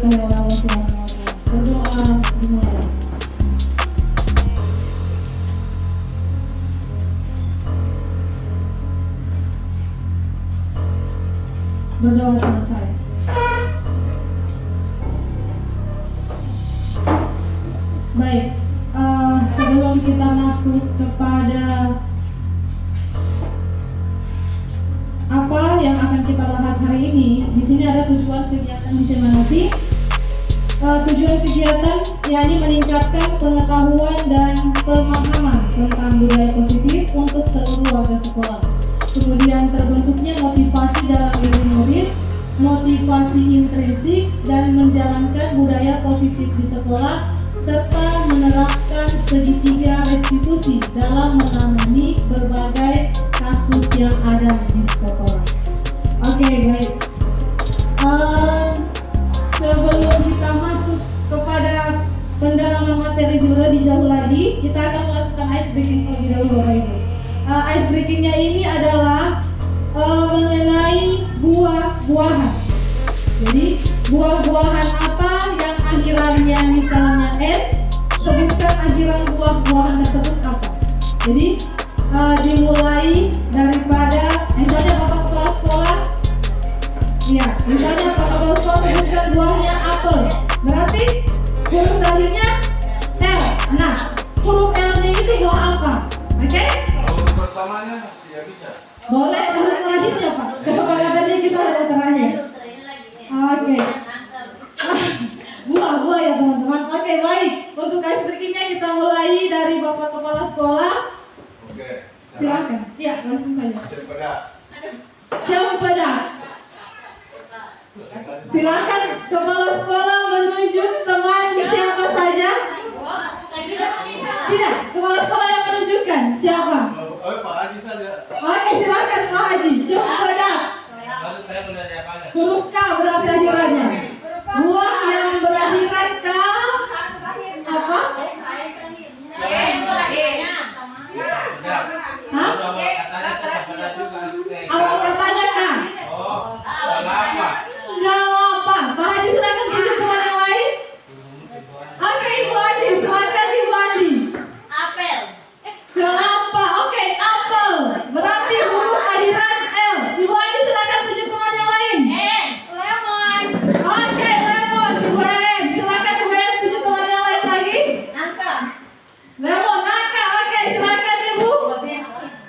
diberkahi oleh Allah Subhanahu wa taala. Berdoa dimulai. Berdoa selesai. Baik, sebelum kita masuk kepada apa yang akan kita bahas hari ini, di sini ada tujuan kegiatan diseminasi. Tujuan kegiatan yakni meningkatkan pengetahuan dan pemahaman tentang budaya positif untuk seluruh warga sekolah. Kemudian terbentuknya motivasi dalam diri murid, motivasi intrinsik, dan menjalankan budaya positif di sekolah, serta menerapkan segitiga restitusi dalam menangani berbagai kasus yang ada di sekolah. Oke, baik. Sebelum kita masuk kepada pendalaman materi lebih jauh lagi, kita akan melakukan ice breaking terlebih dahulu, Bapak Ibu. Ice breakingnya ini adalah mengenai buah-buahan. Jadi buah-buahan apa yang akhirannya misalnya N, sebutkan akhiran buah-buahan tersebut apa. Jadi dimulai daripada misalnya Bapak Kepala Sekolah, ya misalnya Bapak Kepala Sekolah sebutkan buahnya apel, berarti huruf terakhirnya L. Nah, huruf L-nya itu buah apa? Oke? Pertamanya ya bisa. Boleh huruf terakhirnya Pak. Kesepakatannya kita huruf terakhir. Oke. Buah-buah ya teman-teman. Oke, baik. Untuk ice breakingnya kita mulai dari Bapak Kepala Sekolah. Oke. Silakan. Iya, langsung saja. Cempedak. Cempedak. Silakan Kepala Sekolah menunjuk teman siapa saja. Tidak, Kepala Sekolah yang menunjukkan siapa? Pak Haji saja. Oke, silakan Pak Haji. Cempedak. Lalu saya menanya apa? Huruf K berarti akhirannya. Buah yang berakhiran K apa? Hah? Awal katanya K. Oh, kelapa. Kelapa. Pak Haji silakan tunjuk semua yang lain. Oke, Ibu Andi, silakan Ibu Andi. Apel. Kelapa. Oke, apel. Berarti huruf akhiran L. Ibu Andi silakan tunjuk teman yang lain. Lemon. Oke, lemon. Ibu Ren, silakan Ibu Ren tunjuk teman yang lain lagi. Nangka. Lemon, nangka. Oke, silakan Ibu.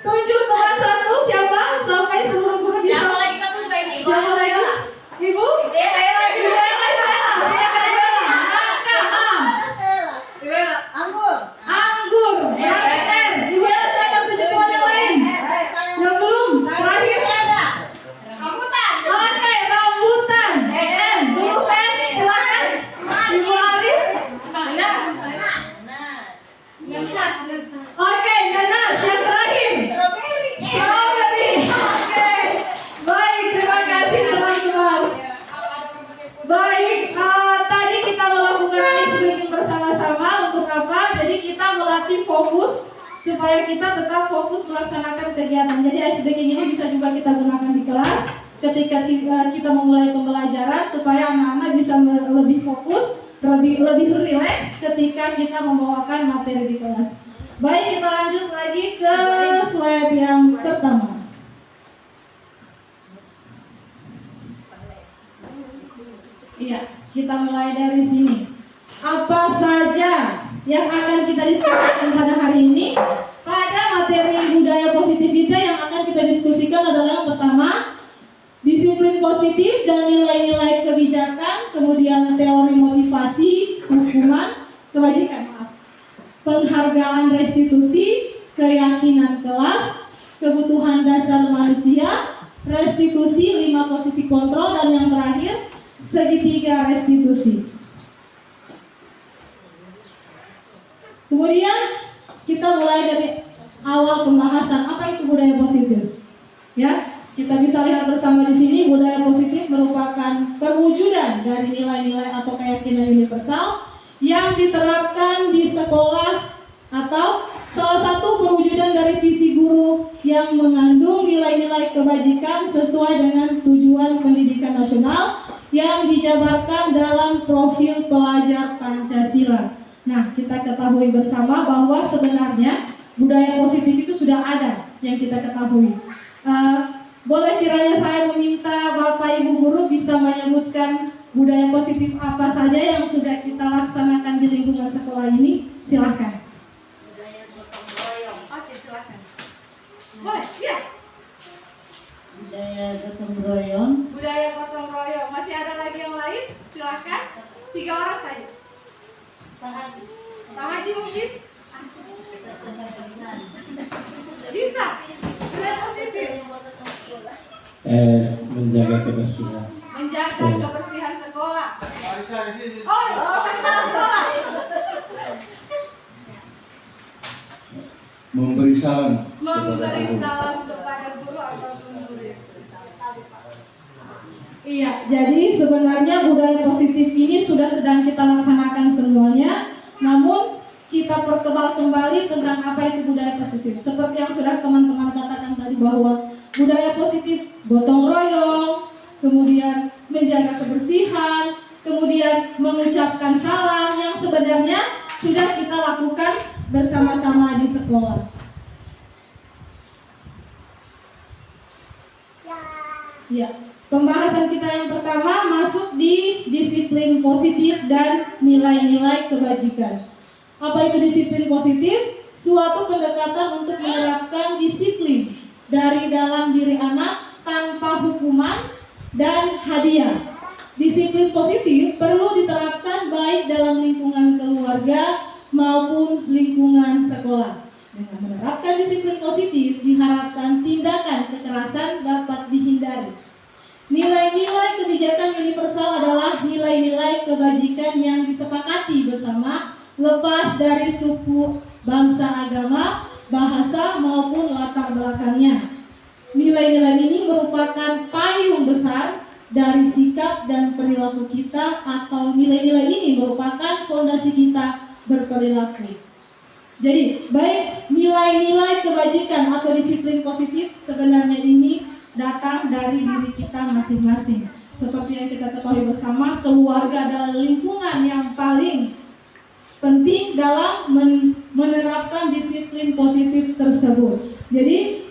Tunjuk teman satu siapa sampai seluruh guru bisa. Siapa lagi kamu juga ini? Siapa lagi? Ibu? Bella. Ibu Ella, silakan Ibu Ella. Nangka. Anggur. Anggur. R. Ibu Ella silakan tunjuk teman yang lain. Yang belum? Terakhir. Rambutan. Oke, rambutan. N. Huruf N. Silakan. Ibu Arif. Nanas. Yang kelas. Oke, nanas. Yang terakhir. Strawberry. Strawberry. Oke. Baik, terima kasih teman-teman. Baik, tadi kita melakukan ice breaking bersama-sama untuk apa? Jadi kita melatih fokus supaya kita tetap fokus melaksanakan kegiatan. Jadi ice breaking ini bisa juga kita gunakan di kelas ketika kita memulai pembelajaran supaya anak-anak bisa lebih fokus, lebih rileks ketika kita membawakan materi di kelas. Baik, kita lanjut lagi ke slide yang pertama. Iya, kita mulai dari sini. Apa saja yang akan kita diskusikan pada hari ini? Pada materi budaya positif kita yang akan kita diskusikan adalah yang pertama, disiplin positif dan nilai-nilai kebijakan, kemudian teori motivasi, hukuman, kebajikan, penghargaan restitusi, keyakinan kelas, kebutuhan dasar manusia, restitusi, 5 posisi kontrol, dan yang terakhir segitiga restitusi. Kemudian kita mulai dari awal pembahasan apa itu budaya positif. Ya, kita bisa lihat bersama di sini budaya positif merupakan perwujudan dari nilai-nilai atau keyakinan universal yang diterapkan di sekolah atau salah satu perwujudan dari visi guru yang mengandung nilai-nilai kebajikan sesuai dengan tujuan pendidikan nasional yang dijabarkan dalam profil pelajar Pancasila. Nah, kita ketahui bersama bahwa sebenarnya budaya positif itu sudah ada yang kita ketahui. Boleh kiranya saya meminta Bapak Ibu Guru bisa menyebutkan budaya positif apa saja yang sudah kita laksanakan di lingkungan sekolah ini? Silahkan. Budaya gotong royong. Oke, silahkan. Boleh, ya. Budaya gotong royong. Budaya gotong royong. Masih ada lagi yang lain? Silahkan. 3 orang saja. Pak Haji mungkin? Bisa. Budaya positif. Menjaga kebersihan. Menjaga kebersihan sekolah. Bisa di sini. Oh, kepala sekolah. Memberi salam. Memberi salam kepada guru ataupun murid. Iya, jadi sebenarnya budaya positif ini sudah sedang kita laksanakan semuanya. Namun kita pertebal kembali tentang apa itu budaya positif. Seperti yang sudah teman-teman katakan tadi bahwa budaya positif gotong royong, kemudian menjaga kebersihan, kemudian mengucapkan salam yang sebenarnya sudah kita lakukan bersama-sama di sekolah. Ya, pembahasan kita yang pertama masuk di disiplin positif dan nilai-nilai kebajikan. Apa itu disiplin positif? Suatu pendekatan untuk menerapkan disiplin dari dalam diri anak tanpa hukuman dan hadiah. Disiplin positif perlu diterapkan baik dalam lingkungan keluarga maupun lingkungan sekolah. Dengan menerapkan disiplin positif diharapkan tindakan kekerasan dapat dihindari. Nilai-nilai kebijakan universal adalah nilai-nilai kebajikan yang disepakati bersama lepas dari suku, bangsa, agama, bahasa maupun latar belakangnya. Nilai-nilai ini merupakan payung besar dari sikap dan perilaku kita, atau nilai-nilai ini merupakan fondasi kita berperilaku. Jadi, baik nilai-nilai kebajikan atau disiplin positif sebenarnya ini datang dari diri kita masing-masing. Seperti yang kita ketahui bersama, keluarga adalah lingkungan yang paling penting dalam menerapkan disiplin positif tersebut. Jadi,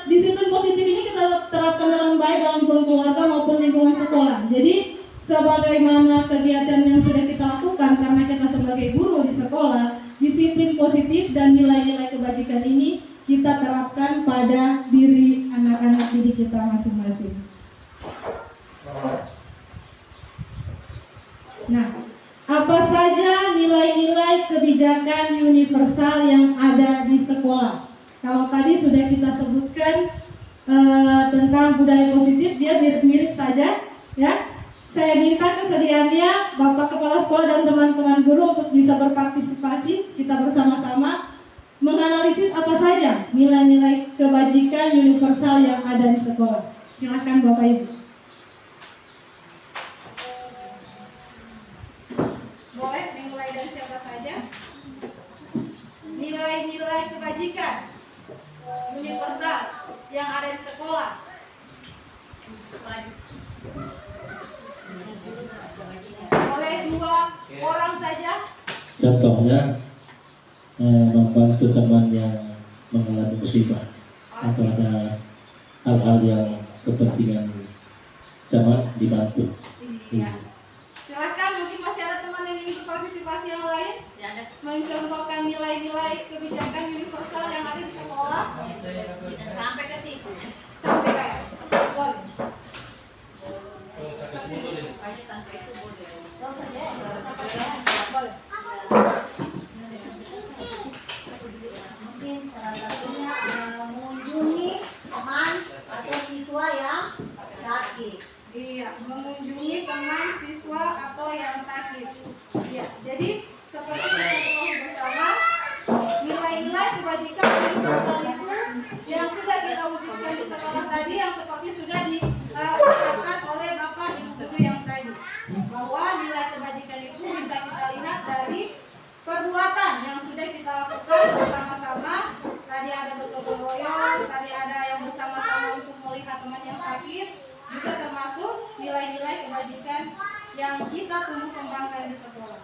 disiplin positif ini kita terapkan dalam baik dalam lingkungan keluarga maupun lingkungan sekolah. Jadi, sebagaimana kegiatan yang sudah kita lakukan karena kita sebagai guru di sekolah, disiplin positif dan nilai-nilai kebajikan ini kita terapkan pada diri anak-anak didik kita masing-masing. Nah, apa saja nilai-nilai kebijakan universal yang ada di sekolah? Kalau tadi sudah kita sebutkan tentang budaya positif, dia mirip-mirip saja, ya. Saya minta kesediaannya Bapak Kepala Sekolah dan teman-teman guru untuk bisa berpartisipasi, kita bersama-sama menganalisis apa saja nilai-nilai kebajikan universal yang ada di sekolah. Silakan Bapak Ibu. Boleh dimulai dari siapa saja? Nilai-nilai kebajikan universal yang ada di sekolah. Oleh 2 orang saja. Contohnya membantu teman yang mengalami musibah atau ada hal-hal yang kepentingan teman dibantu. Iya. Silakan, mungkin masih ada teman yang ingin berpartisipasi yang lain mencontohkan nilai-nilai kebijakan universal yang ada di sekolah. Sampai ke situ. Sampai kayak boleh. Boleh. Mungkin salah satunya mengunjungi teman atau siswa yang sakit. Iya, mengunjungi teman siswa atau yang sakit. Iya, jadi seperti yang kita ketahui bersama, nilai-nilai kebajikan universal itu yang sudah kita wujudkan di sekolah tadi, yang seperti sudah diucapkan oleh Bapak Ibu Guru yang tadi, bahwa nilai kebajikan itu bisa kita lihat dari perbuatan yang sudah kita lakukan bersama-sama. Tadi ada bergotong royong, tadi ada yang bersama-sama untuk melihat teman yang sakit, juga termasuk nilai-nilai kebajikan yang kita tumbuh kembangkan di sekolah.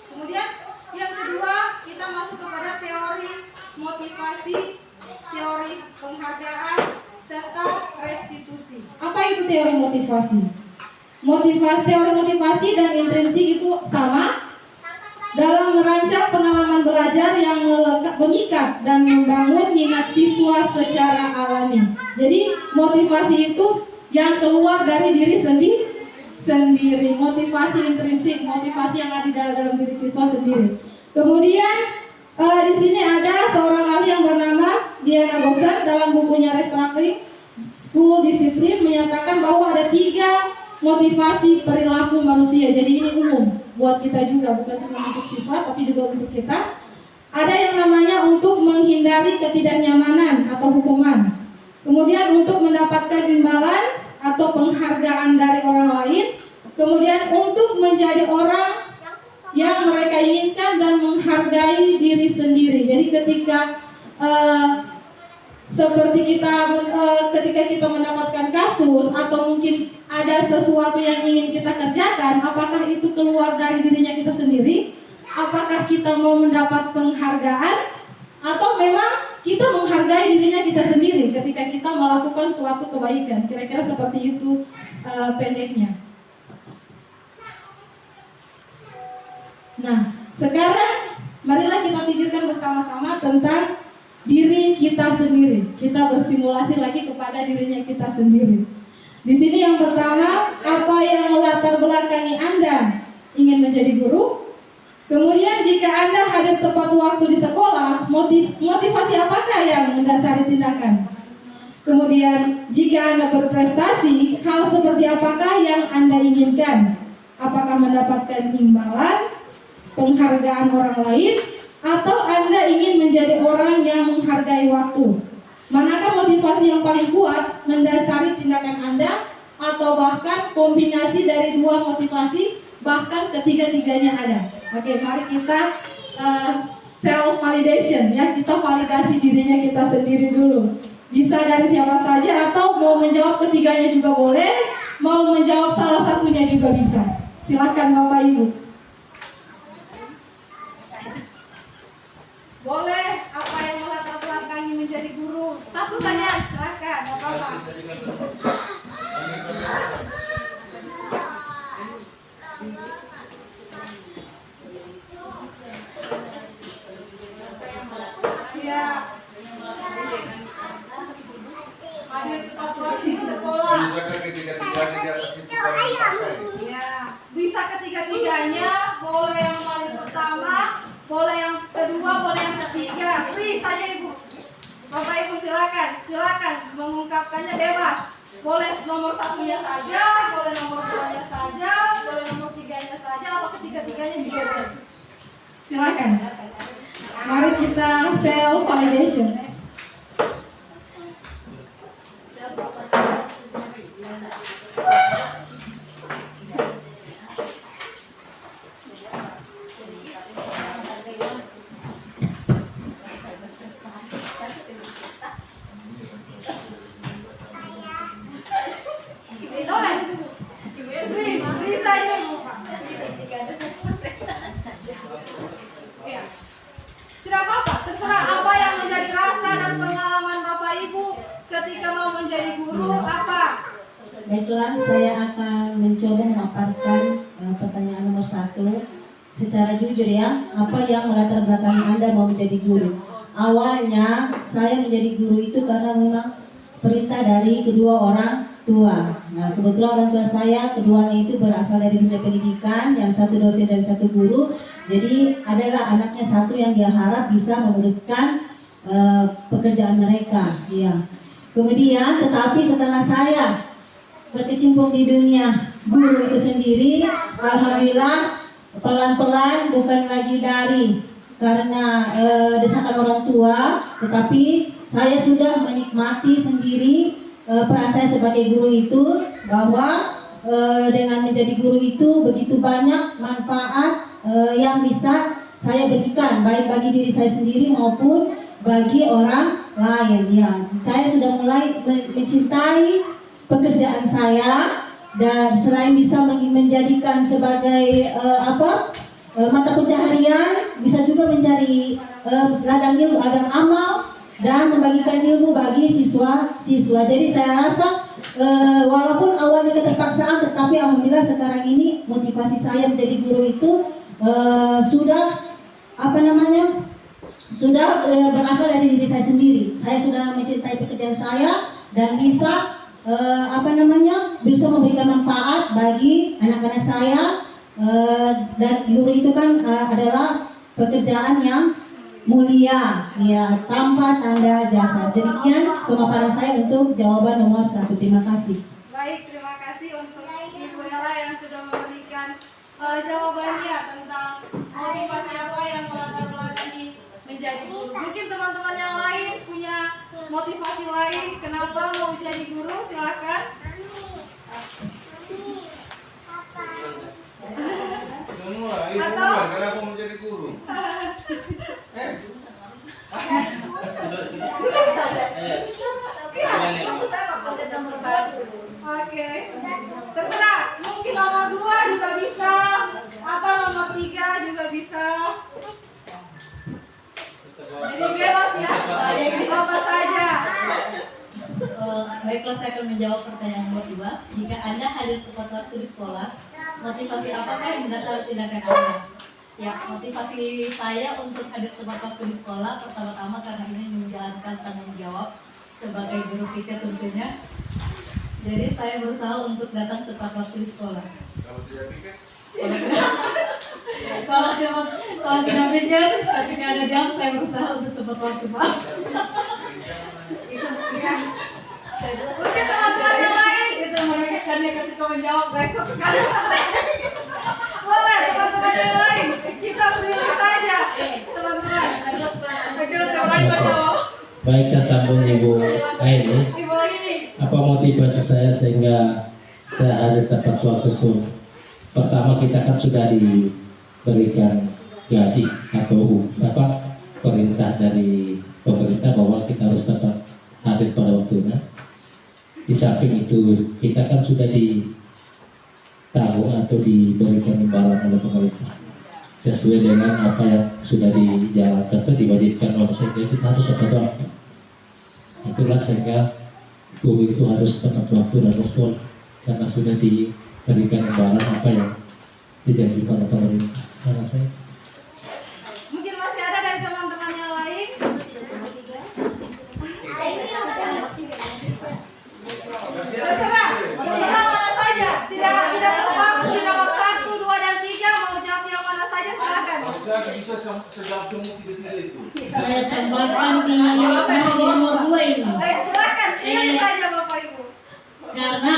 Kemudian yang kedua, kita masuk kepada teori motivasi, teori penghargaan, serta restitusi. Apa itu teori motivasi? Teori motivasi dan intrinsik itu sama dalam merancang pengalaman belajar yang mengikat dan membangun minat siswa secara alami. Jadi motivasi itu yang keluar dari diri sendiri. Motivasi intrinsik, motivasi yang ada di dalam diri siswa sendiri. Kemudian di sini ada seorang ahli yang bernama Diana Gosar dalam bukunya Restructuring School Discipline menyatakan bahwa ada 3 motivasi perilaku manusia. Jadi ini umum buat kita juga, bukan cuma untuk siswa tapi juga untuk kita. Ada yang namanya untuk menghindari ketidaknyamanan atau hukuman. Kemudian untuk mendapatkan imbalan atau penghargaan dari orang lain. Kemudian untuk menjadi orang yang mereka inginkan dan menghargai diri sendiri. Jadi ketika ketika kita mendapatkan kasus atau mungkin ada sesuatu yang ingin kita kerjakan, apakah itu keluar dari dirinya kita sendiri? Apakah kita mau mendapat penghargaan atau memang kita menghargai dirinya kita sendiri ketika kita melakukan suatu kebaikan? Kira-kira seperti itu pendeknya. Nah, sekarang marilah kita pikirkan bersama-sama tentang diri kita sendiri. Kita bersimulasi lagi kepada dirinya kita sendiri. Di sini yang pertama, apa yang melatar belakangi Anda ingin menjadi guru? Kemudian jika Anda hadir tepat waktu di sekolah, motivasi apakah yang mendasari tindakan? Kemudian jika Anda berprestasi, hal seperti apakah yang Anda inginkan? Apakah mendapatkan imbalan, penghargaan orang lain, atau Anda ingin menjadi orang yang menghargai waktu? Manakah motivasi yang paling kuat mendasari tindakan Anda, atau bahkan kombinasi dari 2 motivasi, bahkan ketiga-tiganya ada? Oke, mari kita self validation ya, kita validasi dirinya kita sendiri dulu. Bisa dari siapa saja atau mau menjawab ketiganya juga boleh, mau menjawab salah satunya juga bisa. Silakan Bapak Ibu. Boleh, apa yang melatar belakangi menjadi guru? Satu saja, silakan, nggak apa-apa. Ya, hadir tepat waktu di sekolah. Bisa ke ketiga-tiganya di atas itu kan dipakai. Ya, bisa ketiga-tiganya, boleh yang paling pertama, boleh yang kedua, boleh yang ketiga. Please saja Ibu. Bapak Ibu silakan mengungkapkannya bebas. Boleh nomor 1-nya saja, boleh nomor 2-nya saja, boleh nomor 3-nya saja, atau ketiga-tiganya juga boleh. Silakan. Mari kita self validation. Tidak apa-apa, terserah apa yang menjadi rasa dan pengalaman Bapak Ibu ketika mau menjadi guru apa. Baiklah, saya akan mencoba memaparkan pertanyaan nomor 1 secara jujur ya. Apa yang melatar belakangi Anda mau menjadi guru? Awalnya saya menjadi guru itu karena memang perintah dari kedua orang tua. Nah, kebetulan orang tua saya keduanya itu berasal dari dunia pendidikan, yang satu dosen dan satu guru. Jadi adalah anaknya satu yang dia harap bisa meneruskan pekerjaan mereka. Ya. Kemudian, tetapi setelah saya berkecimpung di dunia guru itu sendiri, alhamdulillah pelan-pelan, bukan lagi dari karena desakan orang tua, tetapi saya sudah menikmati sendiri peran saya sebagai guru itu, bahwa dengan menjadi guru itu begitu banyak manfaat yang bisa saya berikan, baik bagi diri saya sendiri maupun bagi orang lain. Ya, saya sudah mulai mencintai pekerjaan saya dan selain bisa menjadikan sebagai mata pencaharian, bisa juga mencari ladang ilmu, ladang amal, dan membagikan ilmu bagi siswa-siswa. Jadi saya rasa walaupun awalnya keterpaksaan, tetapi alhamdulillah sekarang ini motivasi saya menjadi guru itu sudah berasal dari diri saya sendiri. Saya sudah mencintai pekerjaan saya dan bisa bisa memberikan manfaat bagi anak-anak saya. Dan guru itu kan adalah pekerjaan yang mulia, ya, tanpa tanda jasa. Demikian pemaparan saya untuk jawaban nomor 1. Terima kasih. Baik, terima kasih untuk Ibu Ella yang sudah memberikan jawabannya tentang motivasi apa yang melatar belakangi menjadi guru. Mungkin teman-teman yang lain punya motivasi lain kenapa mau jadi guru, silakan. Semua, ibu bukan karena aku mau jadi guru. Oke, terserah. Mungkin nomor 2 juga bisa, atau nomor 3 juga bisa. Jadi bebas ya, apa saja. Baiklah, saya akan menjawab pertanyaan nomor 2. Jika Anda hadir tepat waktu di sekolah, motivasi apakah yang mendasari tindakan Anda? Ya, motivasi saya untuk hadir tepat waktu di sekolah pertama-tama karena ingin menjalankan tanggung jawab sebagai guru PIK tentunya. Jadi saya berusaha untuk datang tepat waktu di sekolah. Kalau tidak pikir, Kalau tidak pikir, ketika ada jam saya berusaha untuk tepat waktu, Pak. Itu mungkin. Mungkin teman-teman yang lain Itu merugikan dia ketika menjawab besok sekali. boleh, teman-teman yang lain kita pilih saja, teman-teman. Baik, saya sambung Ibu Aini. Ibu ini. Apa motivasi saya sehingga saya hadir tepat waktu itu? Pertama, kita kan sudah diberikan gaji atau perintah dari pemerintah bahwa kita harus tepat hadir pada waktunya. Di samping itu, kita kan sudah ditanggung atau diberikan imbalan oleh pemerintah sesuai dengan apa yang sudah dijalankan atau diwajibkan oleh sehingga kita harus tepat waktu. Itulah sehingga guru itu harus tepat waktu dan respon karena sudah diberikan imbalan apa yang dijanjikan oleh pemerintah. Karena saya Mungkin masih ada dari teman-teman yang lain. Terserah, mana saja. Tidak terpaku di nomor 1, 2, dan 3. Mau jawab yang mana saja silakan. saya bisa sejauh semua tiga itu. Saya tambahkan di nomor 2 ini. Silakan, pilih saja Bapak Ibu. Karena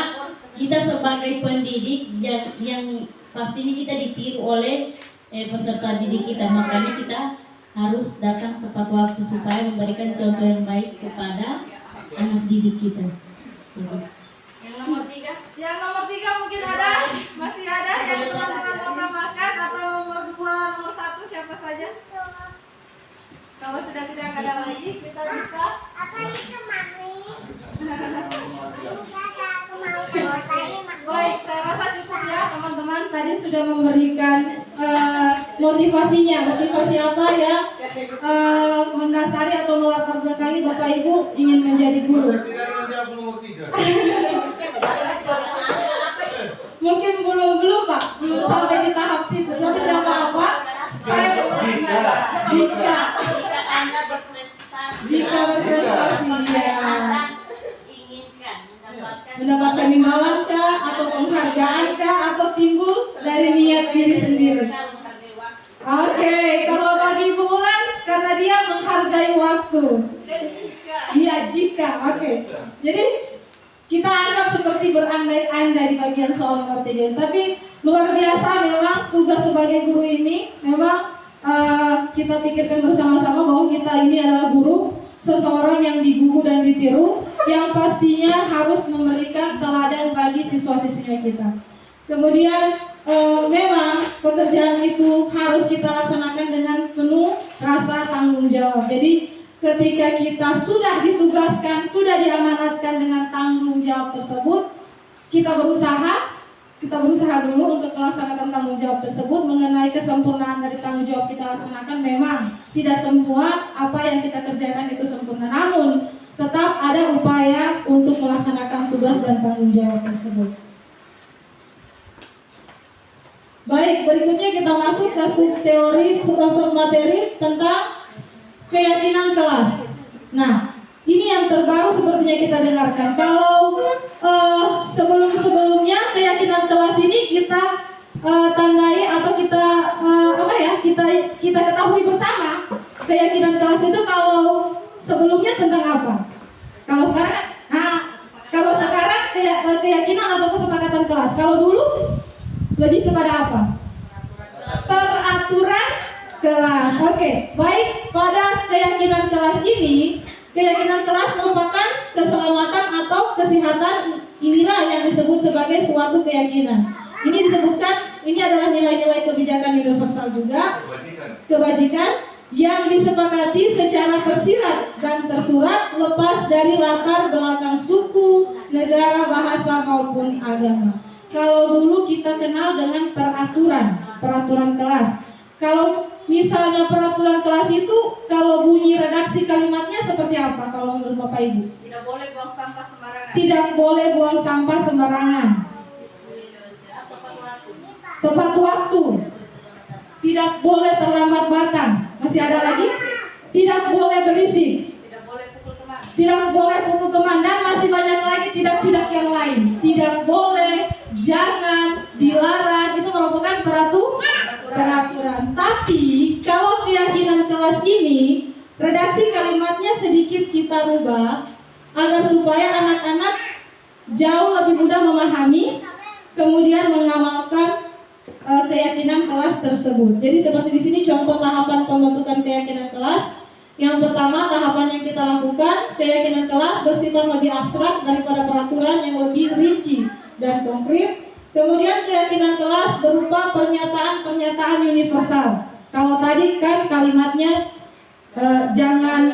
kita sebagai pendidik yang pastinya kita ditiru oleh peserta didik kita, makanya kita harus datang tepat waktu supaya memberikan contoh yang baik kepada anak didik kita. Yang nomor 3 mungkin ada, masih ada yang teman-teman mau tambahkan, atau nomor 2, nomor 1 siapa saja? Kalau sudah tidak ada lagi, kita bisa. Baik, saya rasa cukup ya teman-teman. Tadi sudah memberikan motivasinya. Motivasi apa ya? Mendasari atau melatar belakangi Bapak Ibu ingin menjadi guru. Tidak ada yang jawab nomor 3. Mungkin belum Pak, belum sampai di tahap situ. Tapi tidak apa-apa. Jika berprestasi ya. Mendapatkan imbalan kah, atau penghargaan kah, atau timbul dari niat diri sendiri. Oke, kalau bagi Ibu Ulan karena dia menghargai waktu. Iya, jika. Oke. Jadi kita anggap seperti berandai-andai di bagian soal nomor 3. Tapi luar biasa memang tugas sebagai guru ini. Memang kita pikirkan bersama-sama bahwa kita ini adalah guru, seseorang yang digugu dan ditiru, yang pastinya harus memberikan teladan bagi siswa-siswinya kita. Kemudian memang pekerjaan itu harus kita laksanakan dengan penuh rasa tanggung jawab. Jadi ketika kita sudah ditugaskan, sudah diamanatkan dengan tanggung jawab tersebut, kita berusaha kita berusaha dulu untuk melaksanakan tanggung jawab tersebut. Mengenai kesempurnaan dari tanggung jawab kita laksanakan, memang tidak semua apa yang kita kerjakan itu sempurna, namun tetap ada upaya untuk melaksanakan tugas dan tanggung jawab tersebut. Baik, berikutnya kita masuk ke subteori materi tentang keyakinan kelas. Nah, ini yang terbaru sepertinya kita dengarkan. Kalau sebelum-sebelumnya keyakinan kelas ini kita tandai atau kita kita ketahui bersama, keyakinan kelas itu kalau sebelumnya tentang apa? Kalau sekarang keyakinan atau kesepakatan kelas. Kalau dulu lebih kepada apa? Peraturan kelas. Oke, baik. Pada keyakinan kelas ini, keyakinan kelas merupakan keselamatan atau kesehatan. Inilah yang disebut sebagai suatu keyakinan. Ini disebutkan, ini adalah nilai-nilai kebijakan universal juga, kebajikan yang disepakati secara tersirat dan tersurat, lepas dari latar belakang suku, negara, bahasa maupun agama. Kalau dulu kita kenal dengan peraturan kelas. Kalau misalnya peraturan kelas itu, kalau bunyi redaksi kalimatnya seperti apa kalau menurut Bapak Ibu? Tidak boleh buang sampah sembarangan. Tidak boleh buang sampah sembarangan. Tepat waktu. Tidak boleh terlambat datang. Masih ada lagi? Tidak boleh berisik. Tidak boleh pukul teman. Tidak boleh pukul teman, dan masih banyak lagi tidak yang lain. Tidak boleh, jangan, dilarang, itu merupakan peraturan. Tapi kalau keyakinan kelas ini, redaksi kalimatnya sedikit kita rubah agar supaya anak-anak jauh lebih mudah memahami, kemudian mengamalkan keyakinan kelas tersebut. Jadi seperti di sini contoh tahapan pembentukan keyakinan kelas. Yang pertama, tahapan yang kita lakukan, keyakinan kelas bersifat lebih abstrak daripada peraturan yang lebih rinci dan konkret. Kemudian keyakinan kelas berupa pernyataan-pernyataan universal. Kalau tadi kan kalimatnya jangan,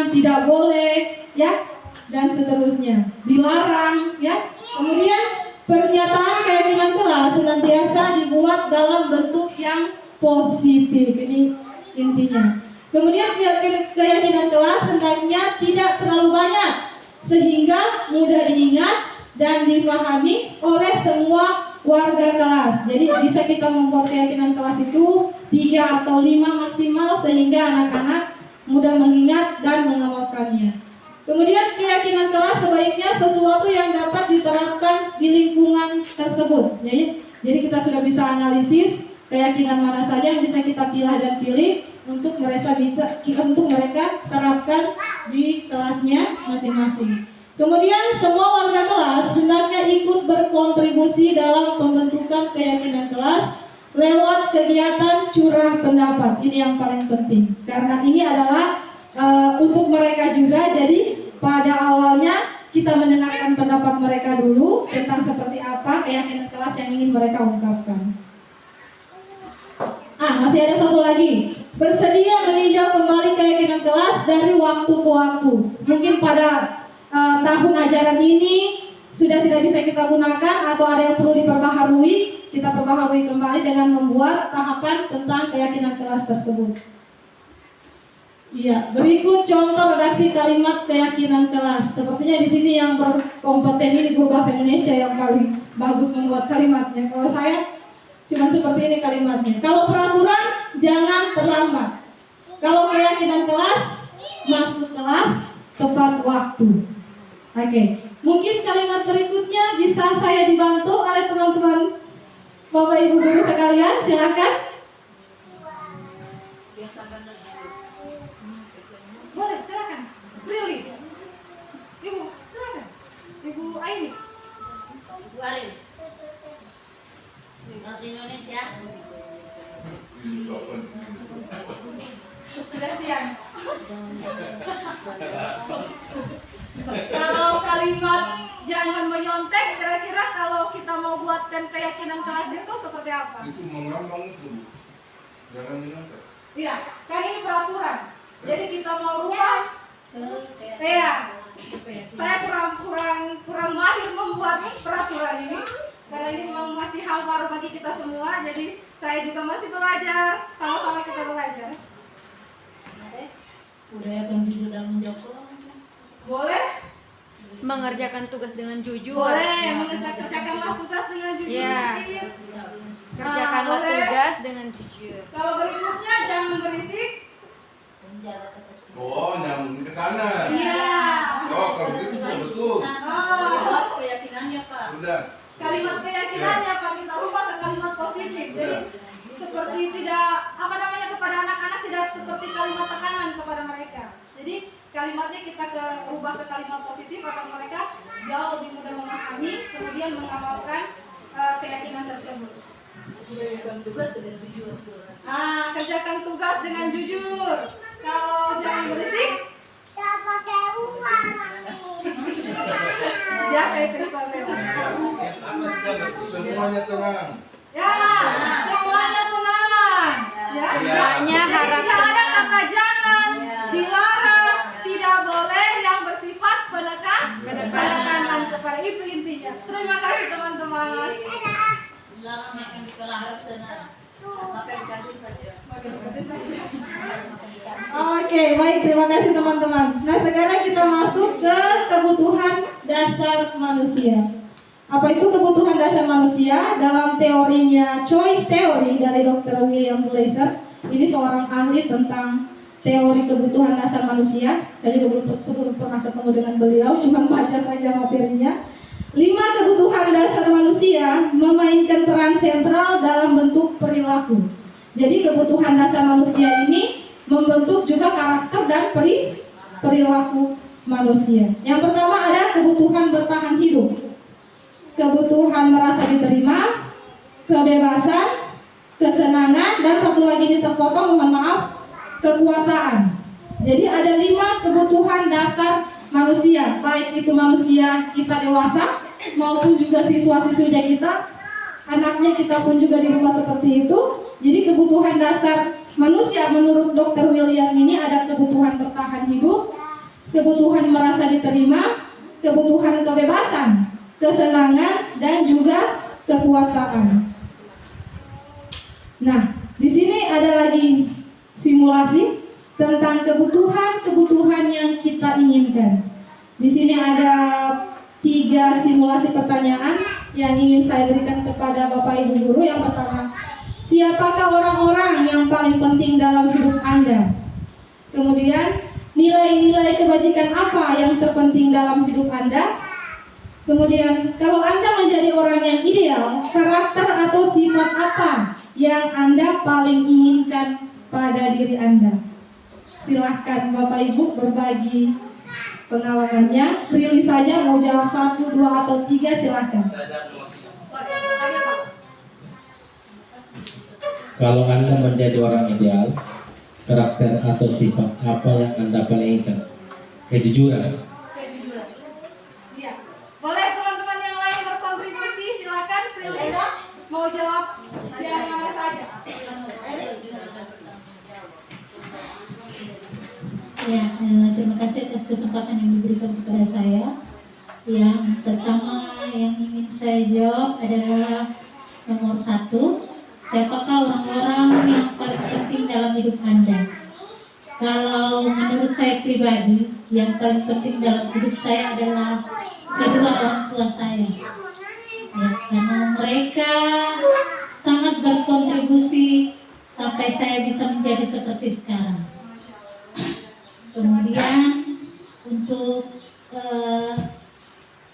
tidak boleh, ya, dan seterusnya, dilarang, ya. Kemudian pernyataan keyakinan kelas senantiasa dibuat dalam bentuk yang positif. Ini intinya. Kemudian keyakinan kelas hendaknya tidak terlalu banyak sehingga mudah diingat dan dipahami oleh semua warga kelas. Jadi bisa kita membuat keyakinan kelas itu 3 atau 5 maksimal sehingga anak-anak mudah mengingat dan mengamalkannya. Kemudian keyakinan kelas sebaiknya sesuatu yang dapat diterapkan di lingkungan tersebut. Jadi kita sudah bisa analisis keyakinan mana saja yang bisa kita pilih untuk mereka terapkan di kelasnya masing-masing. Kemudian semua warga kelas hendaknya ikut berkontribusi dalam pembentukan keyakinan kelas lewat kegiatan curah pendapat. Ini yang paling penting karena ini adalah untuk mereka juga. Jadi pada awalnya kita mendengarkan pendapat mereka dulu tentang seperti apa keyakinan kelas yang ingin mereka ungkapkan. Masih ada satu lagi. Bersedia meninjau kembali keyakinan kelas dari waktu ke waktu. Mungkin pada tahun ajaran ini sudah tidak bisa kita gunakan atau ada yang perlu diperbaharui. Kita perbaharui kembali dengan membuat tahapan tentang keyakinan kelas tersebut. Iya, berikut contoh redaksi kalimat keyakinan kelas. Sepertinya di sini yang berkompeten ini guru bahasa Indonesia yang paling bagus membuat kalimatnya. Kalau saya cuma seperti ini kalimatnya. Kalau peraturan, jangan terlambat. Kalau keyakinan kelas, masuk kelas tepat waktu. Oke, mungkin kalimat berikutnya bisa saya dibantu oleh teman-teman Bapak Ibu guru sekalian. Silakan. Boleh, silakan. Prilly. Ibu, silakan. Ibu Aini. Ibu Arin. Bahasa Indonesia. Sudah siang. Kalau kalimat jangan menyontek, kira-kira kalau kita mau buatkan keyakinan kelas itu seperti apa? Itu mengambang itu. Jangan menyontek. Iya, kan ini peraturan. Jadi kita mau rubah. Ya. Saya kurang mahir membuat peraturan ini. Karena ini memang masih hal baru bagi kita semua, jadi saya juga masih belajar, sama-sama kita belajar. Budaya yang jujur dalam menjawab. Boleh? Mengerjakan tugas dengan jujur. Boleh, mengerjakanlah tugas dengan jujur. Iya. Kerjakanlah boleh. tugas dengan jujur. Kalau berikutnya jangan berisik. Oh, nyambung ke sana. Iya. Oh, kalau begitu sudah betul. Buat keyakinannya Pak. Sudah. Kalimat keyakinannya Pak kita rubah ke kalimat positif. Jadi seperti tidak kepada anak-anak tidak seperti kalimat tekanan kepada mereka. Jadi kalimatnya kita rubah ke kalimat positif agar mereka jauh lebih mudah memahami, kemudian mengamalkan keyakinan tersebut. Kerjakan tugas dengan jujur. Kerjakan tugas dengan jujur. Kalau jangan berisik. Ya, saya terima lewat. Semuanya tenang. Ya, semuanya tenang. Ya, Hanya jadi harap tidak ada kata jangan, dilarang, tidak boleh yang bersifat penekanan kepada itu intinya. Terima kasih teman-teman. Dilarang yang dikelah harus tenang. Sampai dikasih saja. Oke, baik, terima kasih teman-teman. Nah, sekarang kita masuk ke kebutuhan dasar manusia. Apa itu kebutuhan dasar manusia? Dalam teorinya choice theory dari Dr. William Glasser, ini seorang ahli tentang teori kebutuhan dasar manusia. Saya juga belum pernah ketemu dengan beliau, cuma baca saja materinya. 5 kebutuhan dasar manusia memainkan peran sentral dalam bentuk perilaku. Jadi kebutuhan dasar manusia ini membentuk juga karakter dan perilaku manusia. Yang pertama ada kebutuhan bertahan hidup, kebutuhan merasa diterima, kebebasan, kesenangan, dan satu lagi ini terpotong, mohon maaf, kekuasaan. Jadi ada 5 kebutuhan dasar manusia, baik itu manusia kita dewasa maupun juga siswa-siswinya kita, anaknya kita pun juga di rumah seperti itu. Jadi kebutuhan dasar manusia menurut Dr. William ini ada kebutuhan bertahan hidup, kebutuhan merasa diterima, kebutuhan kebebasan, kesenangan, dan juga kekuasaan. Nah, di sini ada lagi simulasi tentang kebutuhan yang kita inginkan. Di sini ada 3 simulasi pertanyaan yang ingin saya berikan kepada Bapak Ibu guru. Yang pertama, siapakah orang-orang yang paling penting dalam hidup Anda? Kemudian, nilai-nilai kebajikan apa yang terpenting dalam hidup Anda? Kemudian, kalau Anda menjadi orang yang ideal, karakter atau sifat apa yang Anda paling inginkan pada diri Anda? Silahkan Bapak Ibu berbagi pengalamannya. Pilih saja mau jawab 1, 2, atau 3, silahkan. Kalau Anda menjadi orang ideal, karakter atau sifat apa yang Anda paling inginkan? Kejujuran. Ya. Boleh teman-teman yang lain berkontribusi, silakan. Pilih mau jawab yang mana saja. Ya, terima kasih atas kesempatan yang diberikan kepada saya. Yang pertama yang ingin saya jawab adalah nomor 1. Siapakah orang-orang yang paling penting dalam hidup Anda? Kalau menurut saya pribadi, yang paling penting dalam hidup saya adalah kedua orang tua saya. Ya, karena mereka sangat berkontribusi sampai saya bisa menjadi seperti sekarang. Kemudian untuk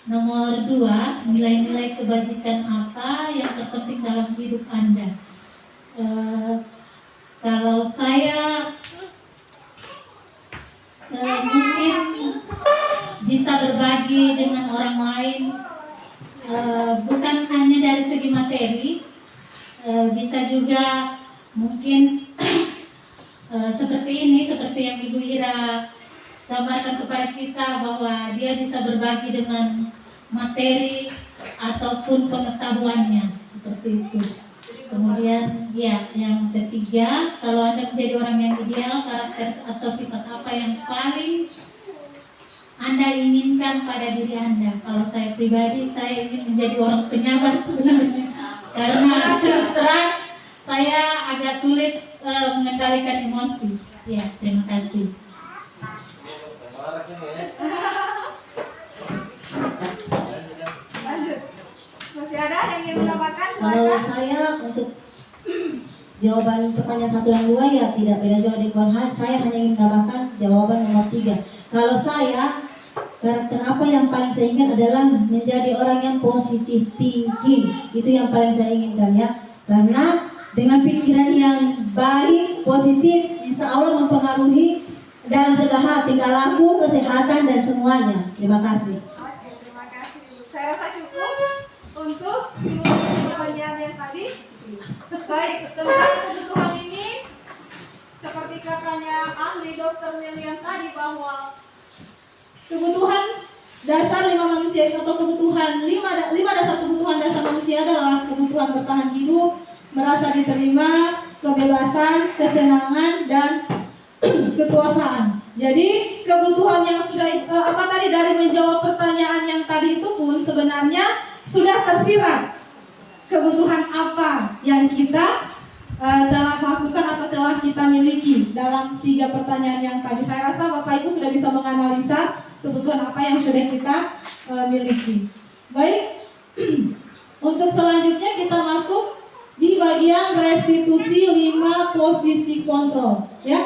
nomor 2, nilai-nilai kebajikan apa yang terpenting dalam hidup Anda? Kalau saya mungkin bisa berbagi dengan orang lain, bukan hanya dari segi materi, bisa juga mungkin seperti ini, seperti yang Ibu Ira gambarkan kepada kita, bahwa dia bisa berbagi dengan materi ataupun pengetahuannya, seperti itu. Kemudian ya, yang ketiga, kalau Anda menjadi orang yang ideal, karakter atau sifat apa yang paling Anda inginkan pada diri Anda? Kalau saya pribadi, saya ingin menjadi orang penyabar sebenarnya. Karena terus terang, saya agak sulit mengendalikan emosi. Ya, terima kasih. Lanjut. Masih ada yang ingin menambahkan? Kalau Silakan. saya untuk jawaban pertanyaan 1 dan 2 ya tidak beda jauh di Quran. Saya hanya ingin menambahkan jawaban nomor 3. Kalau saya, karakter apa yang paling saya inginkan adalah menjadi orang yang positif thinking. Itu yang paling saya inginkan ya. Karena dengan pikiran yang baik, positif, insya Allah mempengaruhi dalam segala hal, tingkah laku, kesehatan dan semuanya. Terima kasih. Oke, terima kasih. Saya rasa cukup untuk simulasi pertanyaan yang tadi. Baik, tentang kebutuhan ini, seperti katanya ahli Dr. William tadi bahwa kebutuhan dasar 5 manusia atau kebutuhan 5 dasar kebutuhan dasar manusia adalah kebutuhan bertahan hidup, merasa diterima, kebebasan, kesenangan dan kekuasaan. Jadi kebutuhan yang sudah dari menjawab pertanyaan yang tadi itu pun sebenarnya sudah tersirat kebutuhan apa yang kita telah lakukan atau telah kita miliki dalam 3 pertanyaan yang tadi. Saya rasa Bapak Ibu sudah bisa menganalisa kebutuhan apa yang sudah kita miliki. Baik, untuk selanjutnya kita masuk di bagian restitusi 5 posisi kontrol, ya.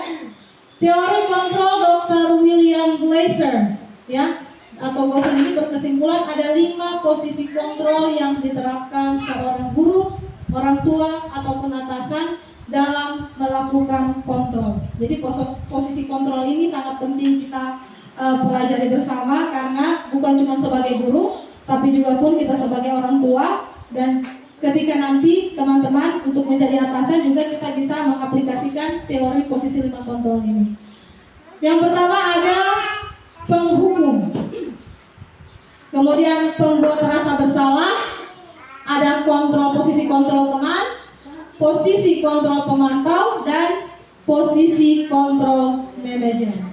Teori kontrol Dr. William Glasser, ya, atau Glasser ini berkesimpulan ada 5 posisi kontrol yang diterapkan seorang guru, orang tua ataupun atasan dalam melakukan kontrol. Jadi posisi kontrol ini sangat penting kita pelajari bersama karena bukan cuma sebagai guru, tapi juga pun kita sebagai orang tua dan ketika nanti teman-teman untuk menjadi atasan juga kita bisa mengaplikasikan teori posisi 5 kontrol ini. Yang pertama ada penghukum, kemudian pembuat rasa bersalah, ada posisi kontrol teman, posisi kontrol pemantau, dan posisi kontrol manajer.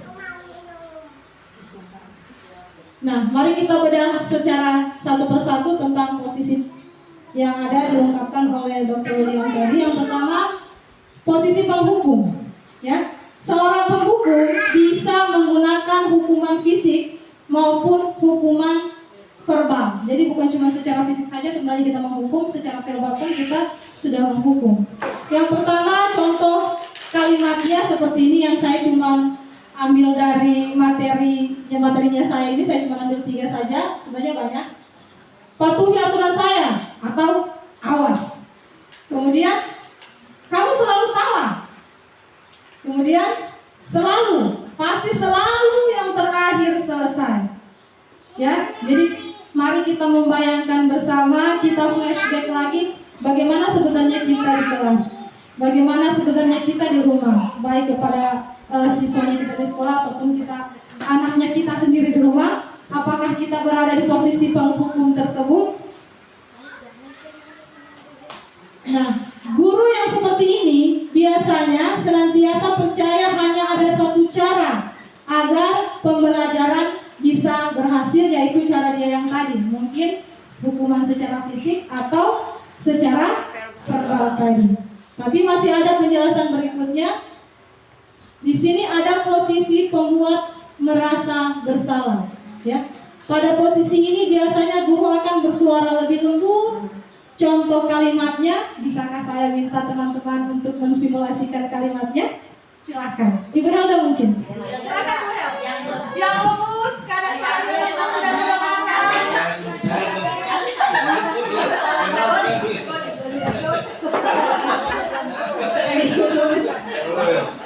Nah, mari kita bedah secara satu persatu tentang posisi yang ada diungkapkan oleh Dr. William tadi. Yang pertama, posisi penghukum. Ya, seorang penghukum bisa menggunakan hukuman fisik maupun hukuman verbal. Jadi bukan cuma secara fisik saja sebenarnya kita menghukum, secara verbal pun kita sudah menghukum. Yang pertama, contoh kalimatnya seperti ini yang saya cuma ambil dari materinya saya ini, saya cuma ambil 3 saja, sebenarnya banyak. Patuhi aturan saya atau awas. Kemudian kamu selalu salah. Kemudian selalu, pasti selalu yang terakhir selesai. Ya, jadi mari kita membayangkan bersama, kita flashback lagi bagaimana sebenarnya kita di kelas, bagaimana sebenarnya kita di rumah, baik kepada siswanya kita di sekolah ataupun kita anaknya kita sendiri di rumah. Apakah kita berada di posisi penghukum tersebut? Nah, guru yang seperti ini biasanya senantiasa percaya hanya ada satu cara agar pembelajaran bisa berhasil, yaitu cara dia yang tadi, mungkin hukuman secara fisik atau secara verbal tadi. Tapi masih ada penjelasan berikutnya. Di sini ada posisi pembuat merasa bersalah. Ya, pada posisi ini biasanya guru akan bersuara lebih lembut. Contoh kalimatnya, bisakah saya minta teman-teman untuk mensimulasikan kalimatnya? Silakan. Ibu Helda mungkin. Silakan Bu Helda. Yang lembut karena saya sudah mendengarkan.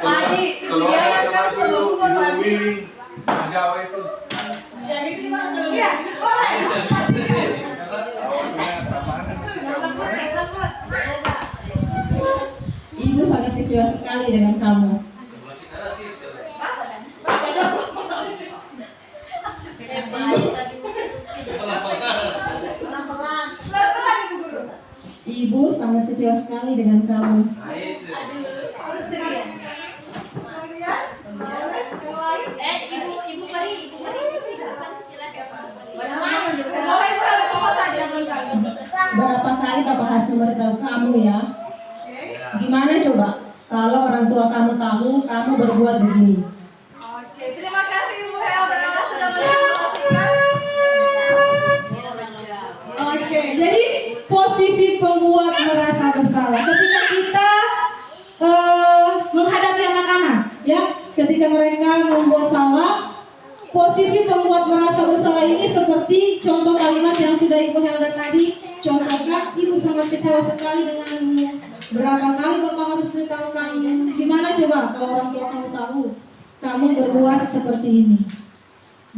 Pagi, kalau ada teman dulu willing Jawa itu. Iya, boleh. Ibu sangat kecewa sekali dengan kamu. Ibu sangat kecewa sekali dengan kamu. Ibu Mari. kasih memberitahu kamu ya. Gimana coba kalau orang tua kamu tahu kamu berbuat begini? Oke, terima kasih Ibu Helda sudah menjelaskan. Oke, jadi posisi pembuat merasa bersalah ketika kita menghadapi anak-anak, ya, ketika mereka membuat salah, posisi pembuat merasa bersalah ini seperti contoh kalimat yang sudah Ibu Helda tadi contohkan. Ibu sangat kecewa sekali denganmu. Berapa kali Bapak harus beritahu kamu? Gimana coba kalau orang tua kamu tahu kamu berbuat seperti ini?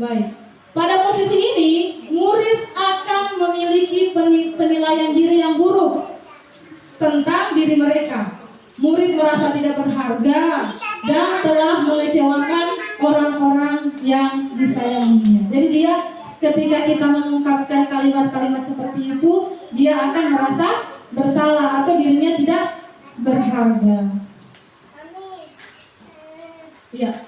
Baik. Pada posisi ini, murid akan memiliki penilaian diri yang buruk tentang diri mereka. Murid merasa tidak berharga dan telah mengecewakan orang-orang yang disayanginya. Jadi dia ketika kita mengungkapkan kalimat-kalimat seperti itu, dia akan merasa bersalah atau dirinya tidak berharga. Ya.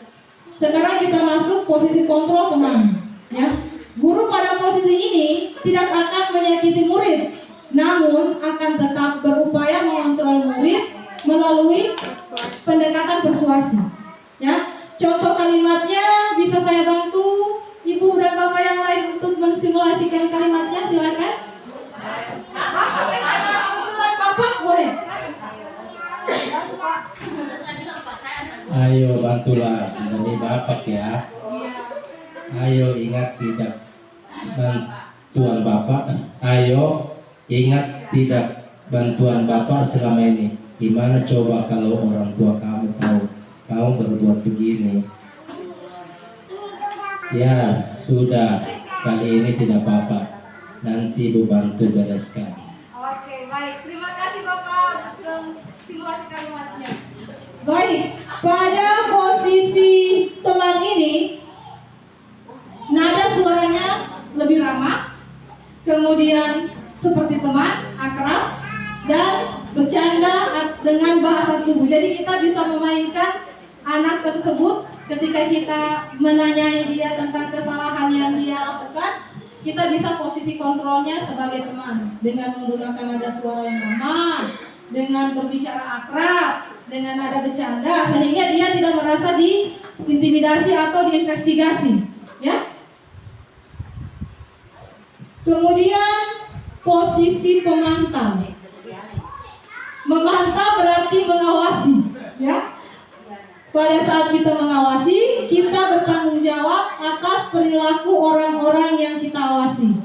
Sekarang kita masuk posisi kontrol teman. Ya. Guru pada posisi ini tidak akan menyakiti murid, namun akan tetap berupaya mengontrol murid melalui pendekatan persuasi. Ya. Contoh kalimatnya bisa saya bantu Ibu dan Bapak yang lain untuk mensimulasikan kalimatnya, silakan. Bapak boleh. Ayo bantulah demi Bapak ya. Ayo ingat tidak bantuan Bapak. Ayo ingat tidak bantuan Bapak selama ini. Gimana coba kalau orang tua kamu tahu kamu berbuat begini? Ya sudah, kali ini tidak apa-apa. Nanti Ibu bantu bereskan. Oke, baik. Terima kasih Bapak sudah simulasi kalimatnya. Baik, pada posisi teman ini nada suaranya lebih ramah, kemudian seperti teman, akrab, dan bercanda dengan bahasa tubuh. Jadi kita bisa memainkan anak tersebut ketika kita menanyai dia tentang kesalahan yang dia lakukan. Kita bisa posisi kontrolnya sebagai teman dengan menggunakan nada suara yang ramah, dengan berbicara akrab, dengan nada bercanda, sehingga dia tidak merasa diintimidasi atau diinvestigasi, ya. Kemudian posisi pemantau. Memantau berarti mengawasi, ya. Pada saat kita mengawasi, kita bertanggung jawab atas perilaku orang-orang yang kita awasi.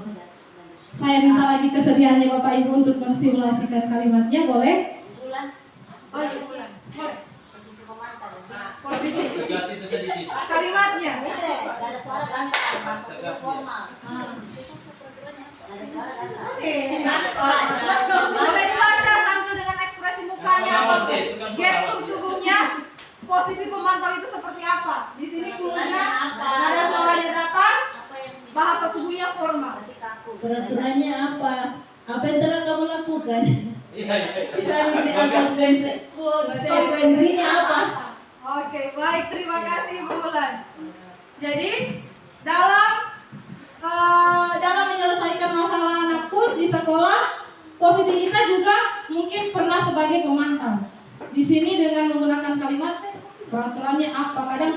Saya minta lagi kesediaannya Bapak Ibu untuk mensimulasikan kalimatnya, boleh? Oh iya, boleh. Posisi kalimatnya. Ada suara ganteng, formal. Ada suara ganteng. Boleh dibaca sambil dengan ekspresi mukanya atau gestur tubuhnya. Posisi pemantau itu seperti apa? Di sini klunya ada suaranya datar, bahasa tubuhnya formal. Peraturannya apa? Apa yang telah kamu lakukan? Konsekuensinya apa? Oke, baik, terima kasih Ibu Bulan. Jadi dalam menyelesaikan masalah anak pun di sekolah, posisi kita juga mungkin pernah sebagai pemantau. Di sini dengan menggunakan kalimat peraturannya apa? Kadang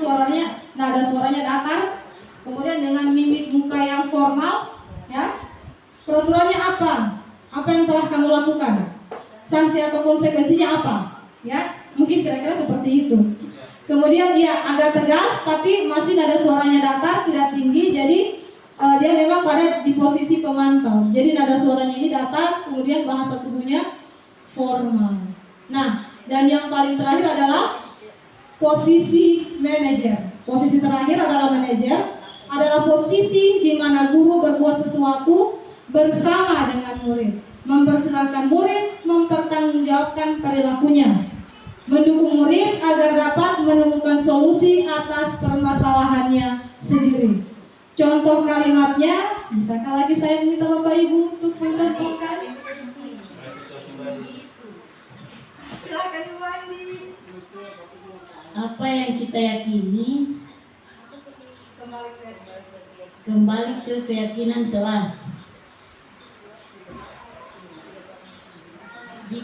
nada suaranya datar, kemudian dengan mimik muka yang formal, ya. Peraturannya apa? Apa yang telah kamu lakukan? Sanksi atau konsekuensinya apa? Ya, mungkin kira-kira seperti itu. Kemudian dia agak tegas, tapi masih nada suaranya datar, tidak tinggi, jadi dia memang pada di posisi pemantau. Jadi nada suaranya ini datar, kemudian bahasa tubuhnya formal. Nah, dan yang paling terakhir adalah posisi manajer. Posisi terakhir adalah manajer, adalah posisi di mana guru berbuat sesuatu bersama dengan murid, mempersilahkan murid mempertanggungjawabkan perilakunya, mendukung murid agar dapat menemukan solusi atas permasalahannya sendiri. Contoh kalimatnya, bisakah lagi saya minta Bapak Ibu untuk mencontohkan? Silakan Ibu Andi. Apa yang kita yakini kembali ke keyakinan kelas.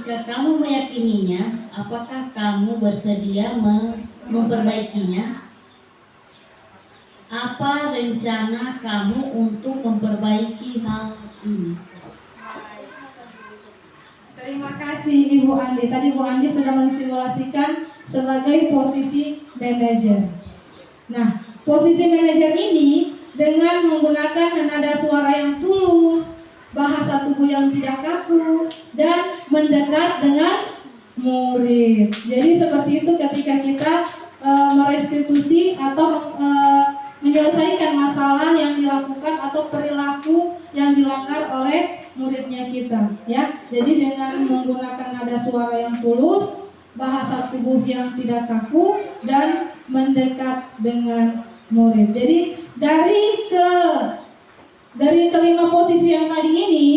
Jika kamu meyakininya, apakah kamu bersedia memperbaikinya? Apa rencana kamu untuk memperbaiki hal ini? Terima kasih Ibu Andi. Tadi Bu Andi sudah mensimulasikan sebagai posisi manajer. Nah, posisi manajer ini dengan menggunakan nada suara yang tulus, bahasa tubuh yang tidak kaku, dan mendekat dengan murid. Jadi seperti itu ketika kita merestitusi atau menyelesaikan masalah yang dilakukan atau perilaku yang dilanggar oleh muridnya kita, ya. Jadi dengan menggunakan nada suara yang tulus, bahasa tubuh yang tidak kaku, dan mendekat dengan murid. Jadi dari kelima posisi yang tadi ini,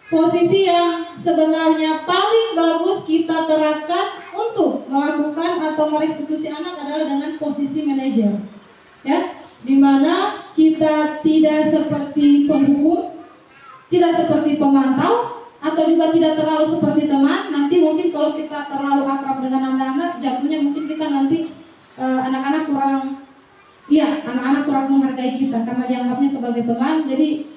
posisi yang sebenarnya paling bagus kita terapkan untuk melakukan atau merestitusi anak adalah dengan posisi manajer, ya, dimana kita tidak seperti penghukum, tidak seperti pemantau, atau juga tidak terlalu seperti teman. Nanti mungkin kalau kita terlalu akrab dengan anak-anak, jatuhnya mungkin kita nanti anak-anak kurang menghargai kita karena dianggapnya sebagai teman. Jadi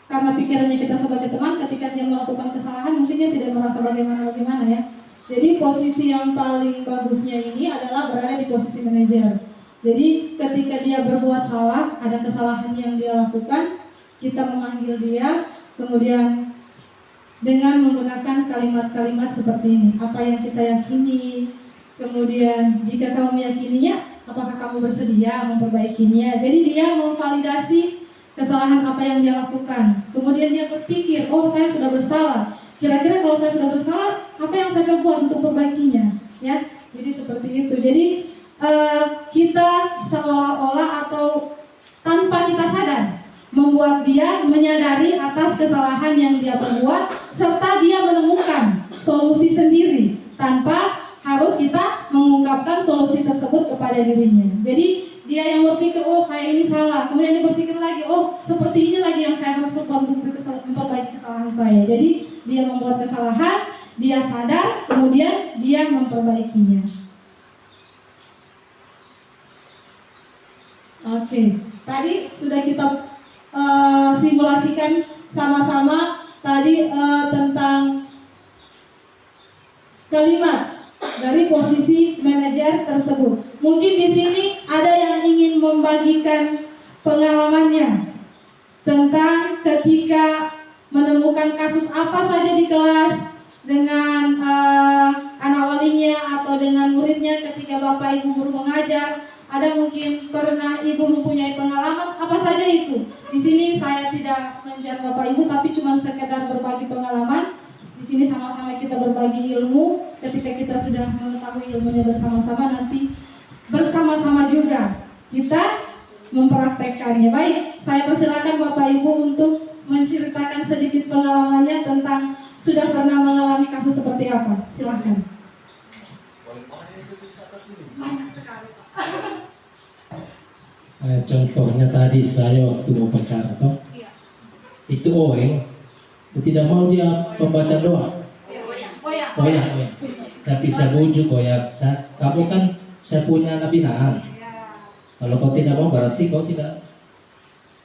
karena pikirannya kita sebagai teman, ketika dia melakukan kesalahan mungkin dia tidak merasa bagaimana ya. Jadi posisi yang paling bagusnya ini adalah berada di posisi manajer. Jadi ketika dia berbuat salah, ada kesalahan yang dia lakukan, kita memanggil dia, kemudian dengan menggunakan kalimat-kalimat seperti ini. Apa yang kita yakini, kemudian jika kamu meyakininya, apakah kamu bersedia memperbaikinya. Jadi dia memvalidasi kesalahan apa yang dia lakukan. Kemudian dia berpikir, oh saya sudah bersalah. Kira-kira kalau saya sudah bersalah, apa yang saya buat untuk perbaikinya? Ya, jadi seperti itu. Jadi kita seolah-olah atau tanpa kita sadar membuat dia menyadari atas kesalahan yang dia perbuat, serta dia menemukan solusi sendiri tanpa harus kita mengungkapkan solusi tersebut kepada dirinya. Jadi dia yang berpikir, oh saya ini salah, kemudian dia berpikir lagi, oh seperti ini lagi yang saya harus berbuat untuk memperbaiki kesalahan saya. Jadi dia membuat kesalahan, dia sadar, kemudian dia memperbaikinya. Oke, tadi sudah kita simulasikan sama-sama tadi tentang kalimat dari posisi manajer tersebut. Mungkin di sini ada yang ingin membagikan pengalamannya tentang ketika menemukan kasus apa saja di kelas dengan anak walinya atau dengan muridnya ketika Bapak Ibu guru mengajar. Ada mungkin pernah Ibu mempunyai pengalaman apa saja itu. Di sini saya tidak mengejar Bapak Ibu, tapi cuma sekedar berbagi pengalaman. Di sini sama-sama kita berbagi ilmu. Ketika kita sudah mengetahui ilmunya bersama-sama, nanti bersama-sama juga kita mempraktekkannya. Baik, saya persilakan Bapak Ibu untuk menceritakan sedikit pengalamannya tentang sudah pernah mengalami kasus seperti apa. Silakan. Banyak sekali, Pak. Contohnya tadi saya waktu mau pacaran itu Oeng tidak mau dia membaca doa. Oh ya. Tapi saya bujuk kamu kan saya punya anak binaan. Kalau kau tidak mau berarti kau tidak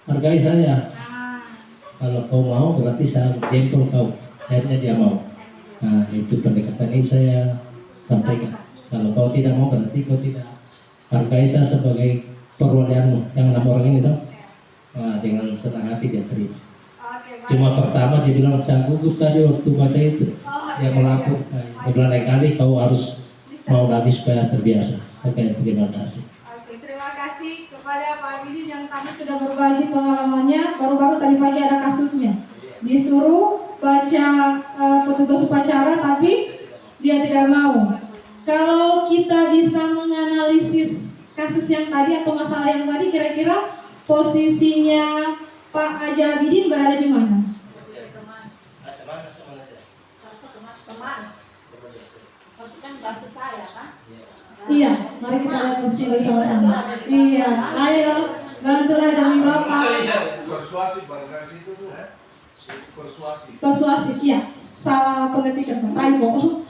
hargai saya. Kalau kau mau berarti saya jempol kau. Akhirnya dia mau. Nah itu pendekatan ini saya sampaikan. Kalau kau tidak mau berarti kau tidak hargai saya sebagai perwalianmu. Yang 6 orang ini dong. Nah, dengan senang hati dia terima. Cuma pertama dia bilang saya gugus tadi waktu baca itu. Dia melapor. Kedua kali kau harus mau lagi supaya terbiasa. Oke, terima kasih. Oke, terima kasih kepada Pak Bidin yang tadi sudah berbagi pengalamannya. Baru-baru tadi pagi ada kasusnya. Disuruh baca petugas upacara tapi dia tidak mau. Kalau kita bisa menganalisis kasus yang tadi atau masalah yang tadi, kira-kira posisinya Pak Haji Abidin berada di mana? Iya, mari kita lihat posisi bersama-sama. Iya, ayo bantulah demi Bapak. Persuasif barangkali situ tuh. Persuasif. Persuasif, iya. salah pengetikan typo.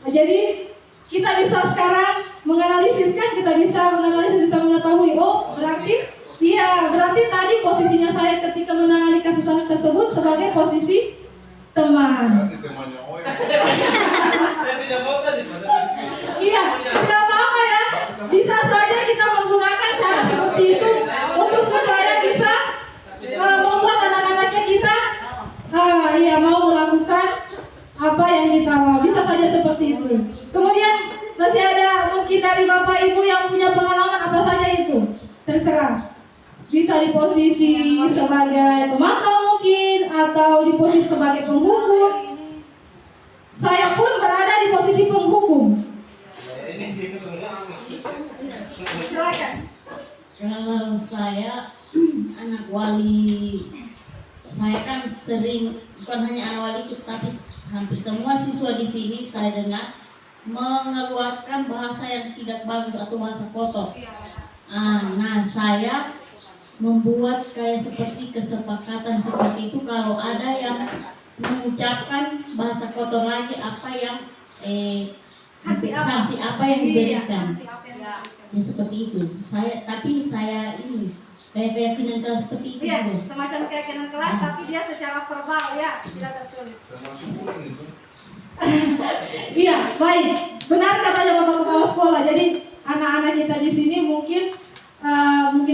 Jadi kita bisa sekarang menganalisis kan, kita bisa menganalisis, bisa mengetahui, oh berarti iya, berarti tadi posisinya saya ketika menangani kasus anak tersebut sebagai posisi teman. Berarti temannya Oe. Iya, tidak apa-apa ya. Bisa saja kita menggunakan cara seperti itu untuk supaya bisa membuat anak-anaknya kita mau melakukan apa yang kita mau. Bisa saja seperti itu. Kemudian masih ada mungkin dari Bapak Ibu yang punya pengalaman apa saja itu. Terserah. Bisa di posisi sebagai pemantau mungkin, atau di posisi sebagai penghukum. Saya pun berada di posisi penghukum. Silakan. Kalau saya anak wali, saya kan sering, bukan hanya anak wali, tapi hampir semua siswa di sini saya dengar mengeluarkan bahasa yang tidak bagus atau bahasa kotor. Nah, saya membuat kayak seperti kesepakatan seperti itu, kalau ada yang mengucapkan bahasa kotor lagi, apa yang sanksi apa yang diberikan. Ya, seperti itu. Tapi saya ini kayak keyakinan kelas seperti itu. Iya, semacam keyakinan kelas, tapi dia secara verbal ya, tidak tertulis. Termasuk bullying itu. Iya, baik. Benar katanya Bapak Kepala Sekolah. Jadi anak-anak kita di sini mungkin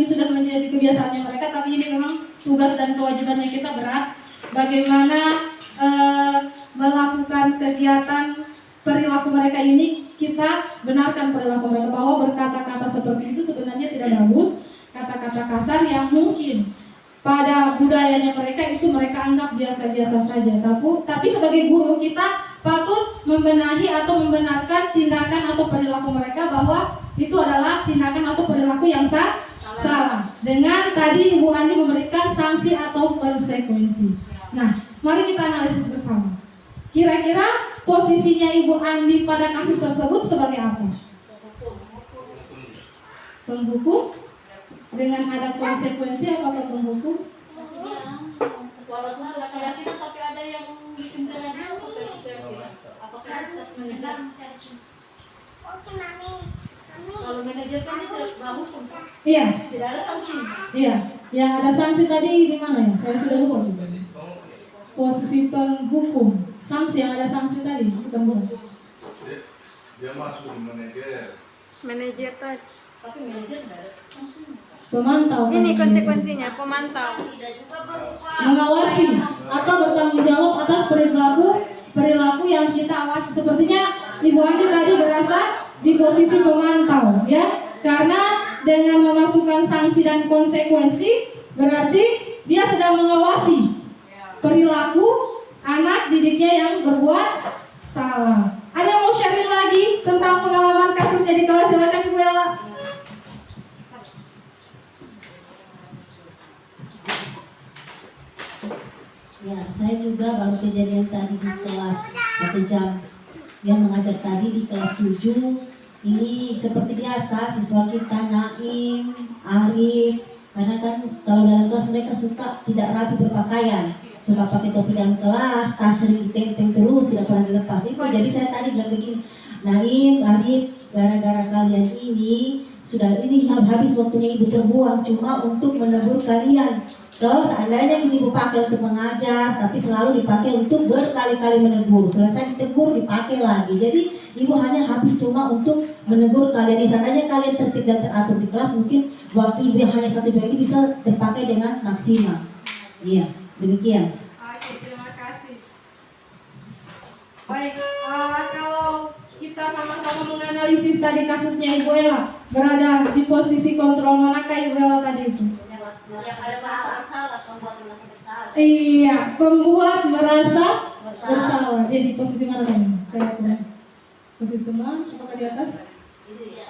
sudah menjadi kebiasaannya mereka, tapi ini memang tugas dan kewajibannya kita berat. Bagaimana melakukan kegiatan perilaku mereka ini, kita benarkan perilaku mereka bahwa berkata-kata seperti itu sebenarnya tidak bagus, kata-kata kasar yang mungkin pada budayanya mereka itu mereka anggap biasa-biasa saja. Tapi sebagai guru kita patut membenahi atau membenarkan tindakan atau perilaku mereka bahwa itu adalah tindakan atau perilaku yang salah. Dengan tadi Ibu Andi memberikan sanksi atau konsekuensi. Nah, mari kita analisis bersama. Kira-kira posisinya Ibu Andi pada kasus tersebut sebagai apa? Penghukum? Dengan ada konsekuensi apakah penghukum? Walaupun ada keyakinan tapi ada yang bikin keyakinan, apakah tetap mendengar? Kalau manajer kan dia tidak menghukum, Iya, tidak ada sanksi. iya. Yang ada sanksi tadi di mana ya? Saya sudah lupa. Posisi penghukum. Sanksi yang ada sanksi tadi, bukan. Dia masuk di manajer. Manajer tadi. Tapi manajer tidak ada sanksi. Pemantau. Ini konsekuensinya pemantau. Mengawasi atau bertanggung jawab atas perilaku yang kita awasi. Sepertinya Ibu Andi tadi berasa di posisi pemantau, ya, karena dengan memasukkan sanksi dan konsekuensi berarti dia sedang mengawasi perilaku anak didiknya yang berbuat salah. Ada yang mau sharing lagi tentang pengalaman kasusnya di kelas? Silakan Ibu Ella. Ya, saya juga baru kejadian tadi di kelas 1 jam. Yang mengajar tadi di kelas 7. Ini seperti biasa siswa kita Naim, Arif. Karena kan kalau dalam kelas mereka suka tidak rapi berpakaian, suka pakai topi dalam kelas, tas sering ditenteng terus, tidak pernah dilepas. Itu jadi saya tadi bilang begini, Naim, Arif, gara-gara kalian ini sudah ini habis waktunya ibu terbuang cuma untuk menegur kalian. Kalau seandainya ibu pakai untuk mengajar, tapi selalu dipakai untuk berkali-kali menegur. Selesai ditegur, dipakai lagi. Jadi ibu hanya habis cuma untuk menegur kalian. Di sananya kalian tertib dan teratur di kelas, mungkin waktu ibu yang hanya 1 jam ini bisa terpakai dengan maksimal. Iya, demikian. Oke, terima kasih. Baik, kalau kita sama-sama menganalisis tadi kasusnya Ibu Ella, berada di posisi kontrol manakah Ibu Ella tadi itu? Yang ada merasa bersalah, membuat merasa bersalah. Iya, pembuat merasa bersalah. Jadi posisi mana tadi? Saya tuh. Posisi teman, apakah di atas?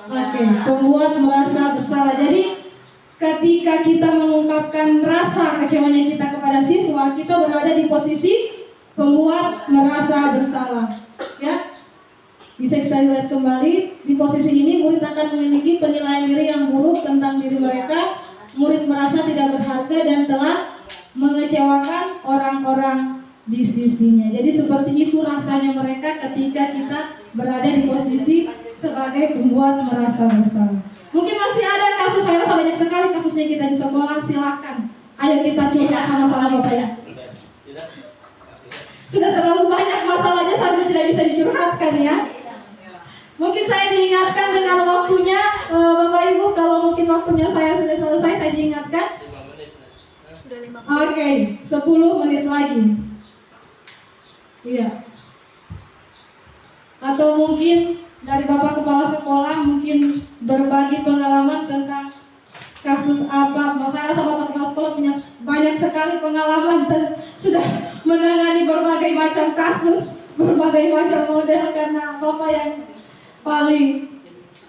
Oke, pembuat merasa bersalah. Jadi ketika kita mengungkapkan rasa kecewanya kita kepada siswa, kita berada di posisi pembuat merasa bersalah. Ya, bisa kita lihat kembali di posisi ini murid akan memiliki penilaian diri yang buruk tentang diri mereka. Murid merasa tidak berharga dan telah mengecewakan orang-orang di sisinya. Jadi seperti itu rasanya mereka ketika kita berada di posisi sebagai pembuat merasa bersalah. Mungkin masih ada kasus, saya rasa banyak sekali kasusnya kita di sekolah. Silakan, ayo kita curhat sama-sama Bapak ya. Sudah terlalu banyak masalahnya sampai tidak bisa dicurhatkan ya. Mungkin saya diingatkan dengan waktunya, Bapak Ibu, kalau mungkin waktunya saya sudah selesai, saya diingatkan. Oke, 10 menit lagi. Iya. Atau mungkin dari Bapak Kepala Sekolah mungkin berbagi pengalaman tentang kasus apa. Saya rasa Bapak Kepala Sekolah punya banyak sekali pengalaman dan sudah menangani berbagai macam kasus, berbagai macam model, karena Bapak yang paling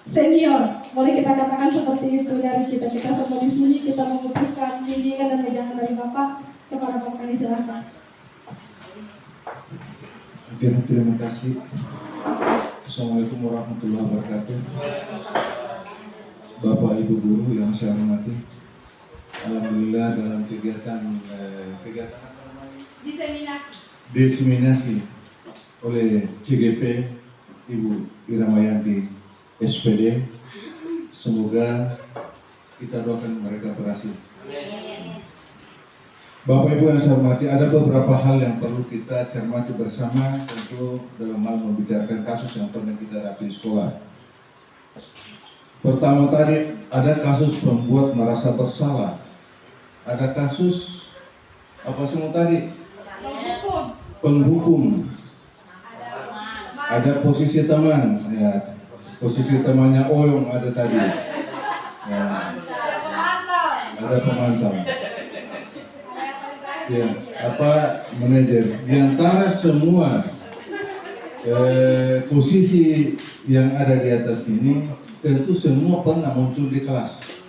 senior, boleh kita katakan seperti itu. Dari kita semua di sini, kita membutuhkan bimbingan dan wejangan dari Bapak. Kepada Bapak kami silakan. Oke, terima kasih. Assalamualaikum warahmatullahi wabarakatuh. Bapak Ibu guru yang saya hormati, alhamdulillah dalam kegiatan apa namanya? Diseminasi oleh CGP Ibu Iramayanti SPD, semoga kita doakan mereka berhasil. Bapak Ibu yang saya hormati, ada beberapa hal yang perlu kita cermati bersama, tentu dalam hal membicarakan kasus yang pernah kita hadapi di sekolah. Pertama tadi, ada kasus pembuat merasa bersalah. Ada kasus apa semua tadi? Penghukum. Ada posisi teman, ya. Posisi temannya Oyong ada tadi. Ya. Ada pemantau. Ya, apa manajer. Di antara semua posisi yang ada di atas ini, tentu semua pernah muncul di kelas.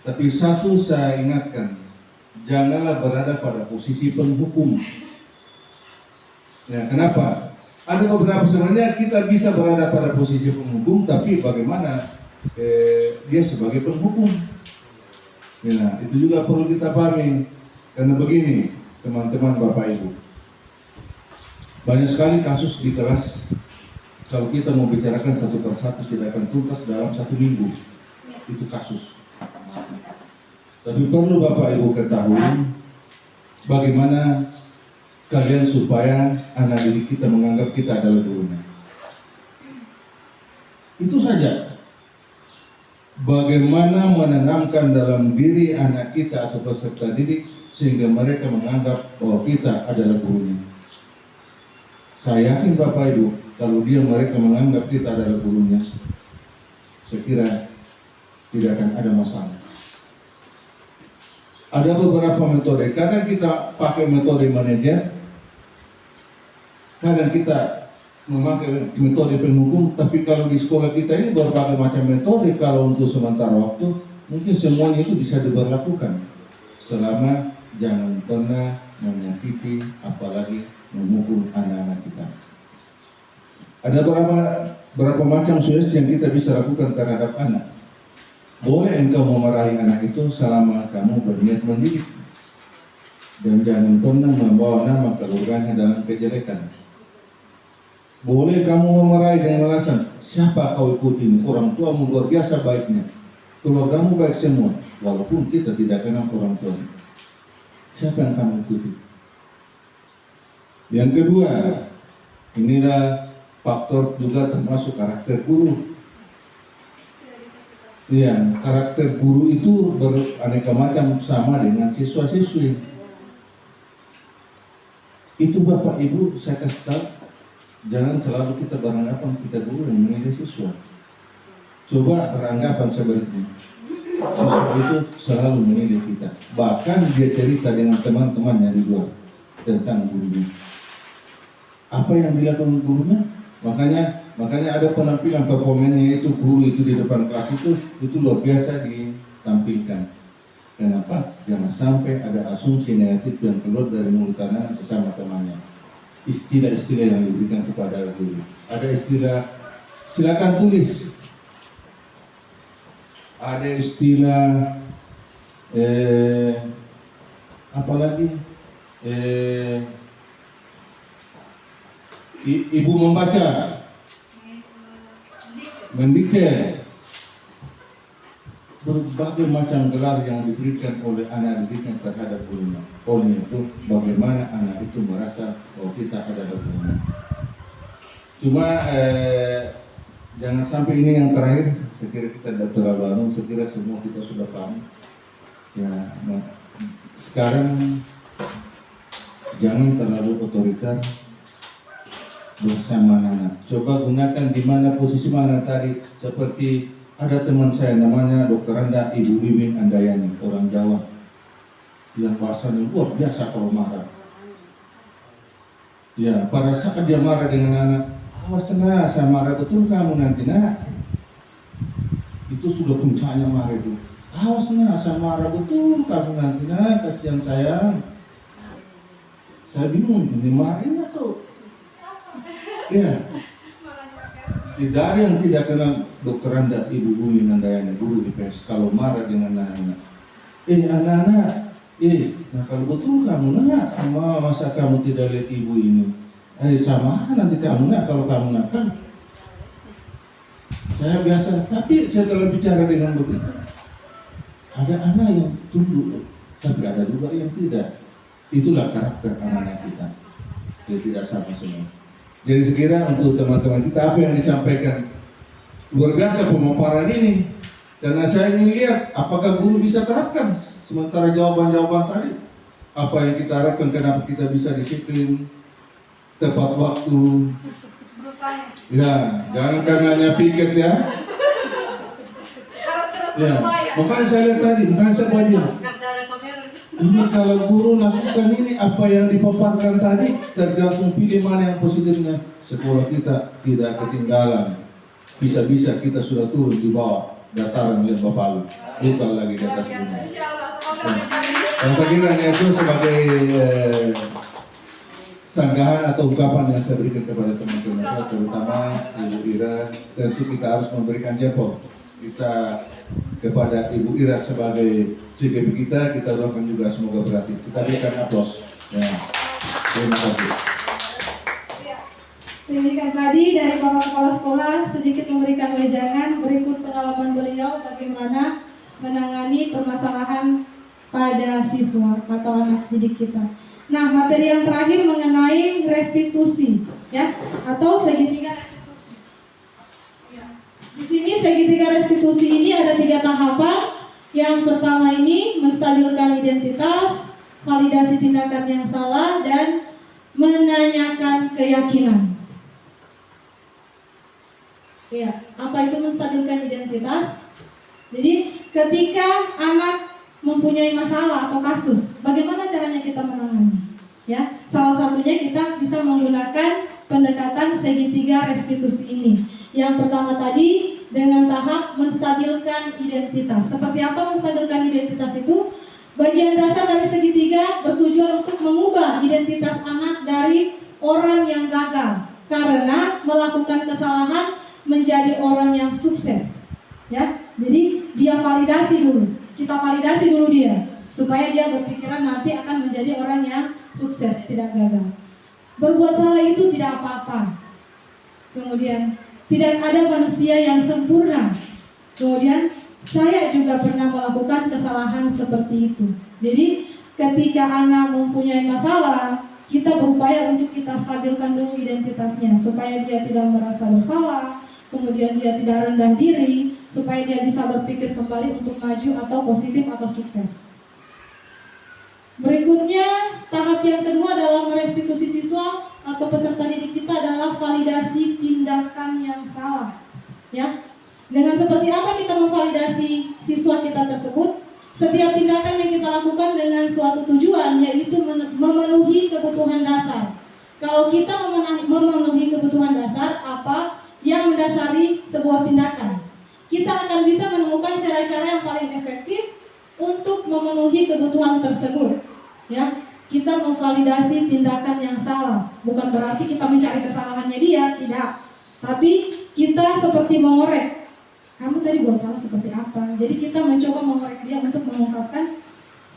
Tapi satu saya ingatkan, janganlah berada pada posisi penghukum. Ya, kenapa? Ada beberapa sebenarnya kita bisa berada pada posisi penghukum, tapi bagaimana dia sebagai penghukum? Ya, itu juga perlu kita pahami. Karena begini, teman-teman Bapak Ibu, banyak sekali kasus di kelas. Kalau kita mau bicarakan satu persatu tidak akan tuntas dalam 1 minggu. Itu kasus. Tapi perlu Bapak Ibu ketahui bagaimana kalian supaya anak didik kita menganggap kita adalah gurunya. Itu saja. Bagaimana menanamkan dalam diri anak kita atau peserta didik sehingga mereka menganggap bahwa kita adalah gurunya. Saya yakin Bapak Ibu, kalau mereka menganggap kita adalah gurunya, saya kira tidak akan ada masalah. Ada beberapa metode. Kadang kita pakai metode manajer, kadang kita memakai metode penghukum. Tapi kalau di sekolah kita ini berbagai macam metode. Kalau untuk sementara waktu, mungkin semuanya itu bisa diberlakukan selama jangan pernah menyakiti apalagi memukul anak-anak kita. Ada berapa macam sugesti yang kita bisa lakukan terhadap anak. Boleh engkau memarahi anak itu selama kamu berniat mendidik, dan jangan pernah membawa nama keluarganya dalam kejelekan. Boleh kamu memarahi dengan alasan, siapa kau ikutin? Orang tuamu luar biasa baiknya, keluargamu baik semua, walaupun kita tidak kenal orang tuamu. Siapa yang kamu ikuti? Yang kedua, inilah faktor juga termasuk karakter guru. Iya, karakter guru itu beraneka macam sama dengan siswa-siswi. Itu Bapak Ibu saya kasih tahu, jangan selalu kita beranggapan kita guru yang menilai siswa. Coba beranggapan sebaliknya. Siswa itu selalu menilai kita. Bahkan dia cerita dengan teman-temannya di luar tentang gurunya. Apa yang dilakukan gurunya? Makanya ada penampilan performanya itu guru itu di depan kelas itu luar biasa ditampilkan. Kenapa? Jangan sampai ada asumsi negatif yang keluar dari mulut anak sesama temannya. Istilah-istilah yang diberikan kepada guru. Ada istilah, silakan tulis. Ada istilah apalagi Ibu membaca, mendikte, berbagai macam gelar yang diberikan oleh anak didiknya terhadap gurunya. Oleh itu, bagaimana anak itu merasa bahwa kita adalah gurunya. Cuma jangan sampai ini yang terakhir. Sekira kita tidak terlalu anu, sekira semua kita sudah paham. Ya, sekarang jangan terlalu otoriter bersama anak. Coba gunakan di mana posisi mana tadi. Seperti ada teman saya namanya Dr. Anda, Ibu Wiwin Andayani, orang Jawa, yang bahasanya luar biasa kalau marah. Ya, pada saat dia marah dengan anak, awas tenang, saya marah betul kamu nanti nak. Itu sudah puncaknya marah itu. Awas tenang, saya marah betul kamu nanti nak, kasihan sayang. Saya bingung, ini marahin atau? Ya. Tidak ada yang tidak kenal Dr. Anda, Ibu Wiwin Andayani, guru IPS, kalau marah dengan anak-anak. Anak-anak, nah kalau betul kamu nak, masa kamu tidak lihat ibu ini? Sama nanti kamu nak kalau kamu nakal. Saya biasa, tapi setelah bicara dengan begitu, ada anak yang tunduk, tapi ada juga yang tidak. Itulah karakter anak-anak kita. Dia tidak sama semua. Jadi sekira untuk teman-teman kita apa yang disampaikan luar biasa pemaparan ini, karena saya ingin lihat apakah guru bisa terapkan sementara jawaban-jawaban tadi. Apa yang kita harapkan, kenapa kita bisa disiplin, tepat waktu. Ya, jangan karena hanya piket ya. Ya, makanya saya lihat tadi, makanya saya banyak. Ini kalau guru lakukan ini apa yang dipaparkan tadi, tergantung pilih mana yang positifnya. Sekolah kita tidak ketinggalan. Bisa-bisa kita sudah turun di bawah dataran Lembah Palu, bukan lagi di atas gunung. Dan saya kira itu sebagai sanggahan atau ungkapan yang saya berikan kepada teman-teman saya, terutama Ibu Ira. Tentu kita harus memberikan jempol kita kepada Ibu Ira sebagai CGP kita doakan juga semoga berhasil. Kita berikan aplaus. Ya. Terima kasih. Demikian tadi dari Bapak Kepala Sekolah sedikit memberikan wejangan berikut pengalaman beliau bagaimana menangani permasalahan pada siswa atau anak didik kita. Nah, materi yang terakhir mengenai restitusi, ya, atau segitiga restitusi. Ya. Di sini segitiga restitusi ini ada 3 tahapan. Yang pertama ini menstabilkan identitas, validasi tindakan yang salah, dan menanyakan keyakinan. Ya, apa itu menstabilkan identitas? Jadi ketika anak mempunyai masalah atau kasus, bagaimana caranya kita menangani? Ya, salah satunya kita bisa menggunakan pendekatan segitiga restitusi ini. Yang pertama tadi dengan tahap menstabilkan identitas. Seperti apa menstabilkan identitas itu? Bagian dasar dari segitiga bertujuan untuk mengubah identitas anak dari orang yang gagal karena melakukan kesalahan menjadi orang yang sukses. Ya, jadi dia validasi dulu. Kita validasi dulu dia supaya dia berpikiran nanti akan menjadi orang yang sukses, tidak gagal. Berbuat salah itu tidak apa-apa. Kemudian tidak ada manusia yang sempurna. Kemudian saya juga pernah melakukan kesalahan seperti itu. Jadi ketika anak mempunyai masalah, kita berupaya untuk kita stabilkan dulu identitasnya supaya dia tidak merasa bersalah, kemudian dia tidak rendah diri, supaya dia bisa berpikir kembali untuk maju atau positif atau sukses. Berikutnya, tahap yang kedua dalam merestitusi siswa atau peserta didik kita adalah validasi tindakan yang salah. Ya, dengan seperti apa kita memvalidasi siswa kita tersebut? Setiap tindakan yang kita lakukan dengan suatu tujuan, yaitu memenuhi kebutuhan dasar. Kalau kita memenuhi kebutuhan dasar, apa yang mendasari sebuah tindakan? Kita akan bisa menemukan cara-cara yang paling efektif untuk memenuhi kebutuhan tersebut. Ya, kita memvalidasi tindakan yang salah. Bukan berarti kita mencari kesalahannya dia, tidak. Tapi kita seperti mengorek. Kamu tadi buat salah seperti apa? Jadi kita mencoba mengorek dia untuk mengungkapkan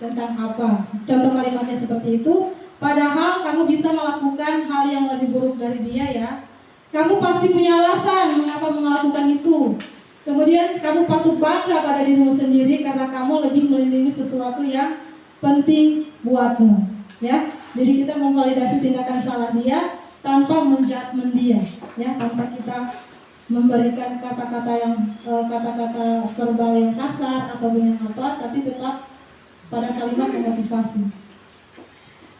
tentang apa. Contoh kalimatnya seperti itu. Padahal kamu bisa melakukan hal yang lebih buruk dari dia ya. Kamu pasti punya alasan mengapa melakukan itu. Kemudian kamu patut bangga pada dirimu sendiri karena kamu lebih melindungi sesuatu yang penting buatmu. Ya, jadi kita memvalidasi tindakan salah dia tanpa menjudgment dia, ya, tanpa kita memberikan kata-kata yang kata-kata verbal yang kasar atau yang apa, tapi tetap pada kalimat memotivasi.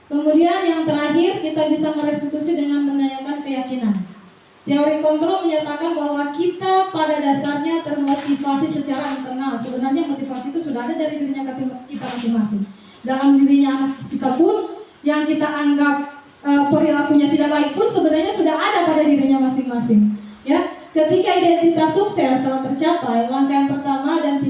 Kemudian yang terakhir, kita bisa merestitusi dengan menanyakan keyakinan. Teori kontrol menyatakan bahwa kita pada dasarnya termotivasi secara internal. Sebenarnya motivasi itu sudah ada dari dirinya kita masing-masing. Dalam dirinya anak kita pun, yang kita anggap perilakunya tidak baik pun sebenarnya sudah ada pada dirinya masing-masing. Ya, ketika identitas sukses telah tercapai, langkah yang pertama dan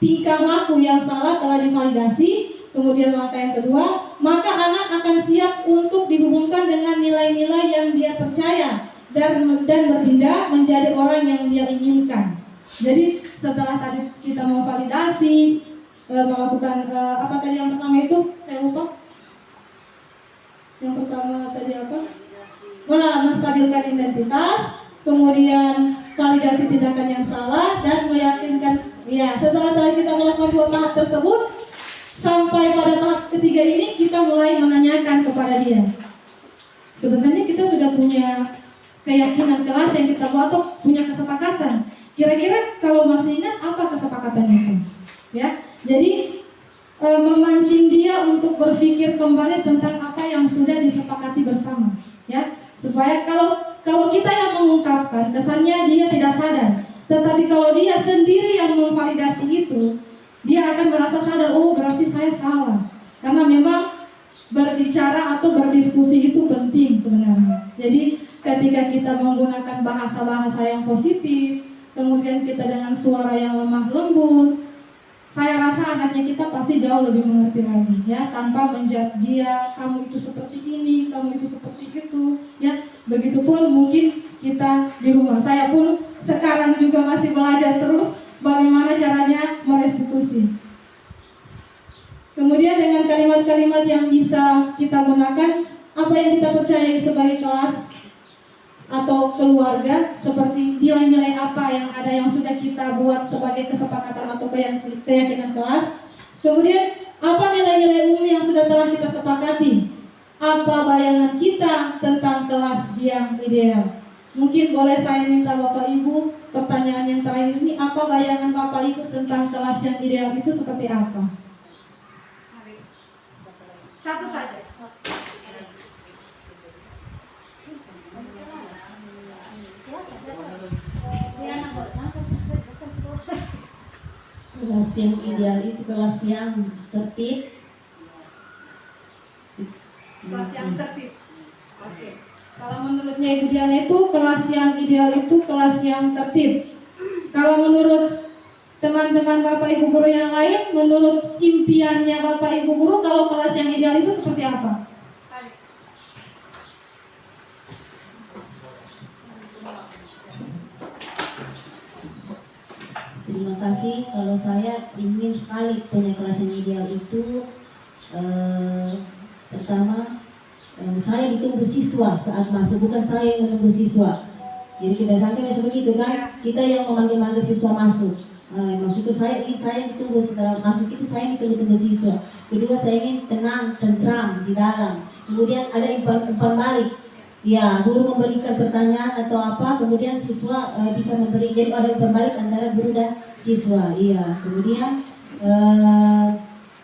tingkah laku yang salah telah divalidasi. Kemudian langkah yang kedua, maka anak akan siap untuk dihubungkan dengan nilai-nilai yang dia percaya dan berpindah menjadi orang yang dia inginkan. Jadi setelah tadi kita memvalidasi, melakukan apa tadi yang pertama itu? Saya lupa. Yang pertama tadi apa? Menstabilkan identitas, kemudian validasi tindakan yang salah dan meyakinkan. Ya, setelah kita melakukan 2 tahap tersebut, sampai pada tahap ketiga ini kita mulai menanyakan kepada dia. Sebenarnya kita sudah punya keyakinan kelas yang kita buat atau punya kesepakatan. Kira-kira kalau masih ingat apa kesepakatannya itu? Ya, jadi memancing dia untuk berpikir kembali tentang apa yang sudah disepakati bersama. Ya, supaya kalau kita yang mengungkapkan, kesannya dia tidak sadar. Tetapi kalau dia sendiri yang memvalidasi itu, dia akan merasa sadar, oh berarti saya salah. Karena memang berbicara atau berdiskusi itu penting sebenarnya. Jadi ketika kita menggunakan bahasa-bahasa yang positif, kemudian kita dengan suara yang lemah lembut, saya rasa anaknya kita pasti jauh lebih mengerti lagi, ya, tanpa menjudge dia, kamu itu seperti ini, kamu itu seperti itu, ya. Begitupun mungkin kita di rumah. Saya pun sekarang juga masih belajar terus bagaimana caranya merestitusi. Kemudian dengan kalimat-kalimat yang bisa kita gunakan, apa yang kita percayai sebagai kelas atau keluarga, seperti nilai-nilai apa yang ada yang sudah kita buat sebagai kesepakatan atau keyakinan kelas. Kemudian apa nilai-nilai umum yang sudah telah kita sepakati, apa bayangan kita tentang kelas yang ideal. Mungkin boleh saya minta Bapak Ibu, pertanyaan yang terakhir ini, apa bayangan Bapak Ibu tentang kelas yang ideal itu seperti apa? Satu saja. Kelas yang ideal itu kelas yang tertib. Kelas yang tertib. Oke. Kalau menurutnya Ibu Diana itu kelas yang ideal itu kelas yang tertib. Kalau menurut teman-teman Bapak Ibu guru yang lain, menurut impiannya Bapak Ibu guru, kalau kelas yang ideal itu seperti apa? Terima kasih. Kalau saya ingin sekali punya kelas yang ideal itu, pertama saya ditunggu siswa saat masuk, bukan saya yang menunggu siswa. Jadi kebiasaannya biasa begitu kan, kita yang memanggil-manggil siswa masuk. Maksudku saya ditunggu setelah masuk itu, saya ditunggu siswa. Kedua, saya ingin tenang, tentram di dalam. Kemudian ada umpan balik. Ya, guru memberikan pertanyaan atau apa, kemudian siswa bisa memberi. Jadi ada umpan balik antara guru dan siswa. Iya, kemudian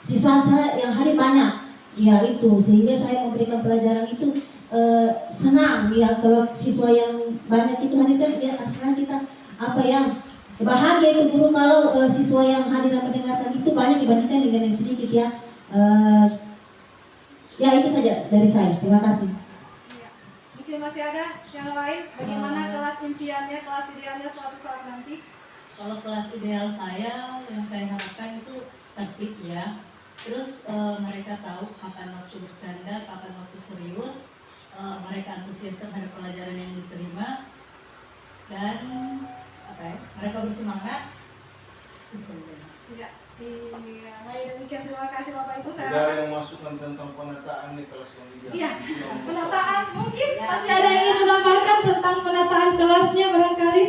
siswa saya yang hadir banyak. Ya itu, sehingga saya memberikan pelajaran itu senang. Ya, kalau siswa yang banyak itu hadir kan, ya senang kita apa yang bahagia itu guru kalau siswa yang hadir dan mendengarkan itu banyak dibandingkan dengan yang sedikit ya. Ya itu saja dari saya. Terima kasih. Mungkin masih ada yang lain, bagaimana kelas impiannya, kelas idealnya suatu saat nanti? Kalau kelas ideal saya, yang saya harapkan itu tertib ya. Terus mereka tahu kapan waktu bercanda, kapan waktu serius. Mereka antusias terhadap pelajaran yang diterima. Dan mereka bersemangat. Itu saja. Ya. Iya, baik demikian, terima kasih Bapak Ibu. Saya Ada rasa yang masukkan tentang penataan nih kelas yang di iya, penataan mungkin masih ada yang ingin menambahkan tentang penataan kelasnya barangkali.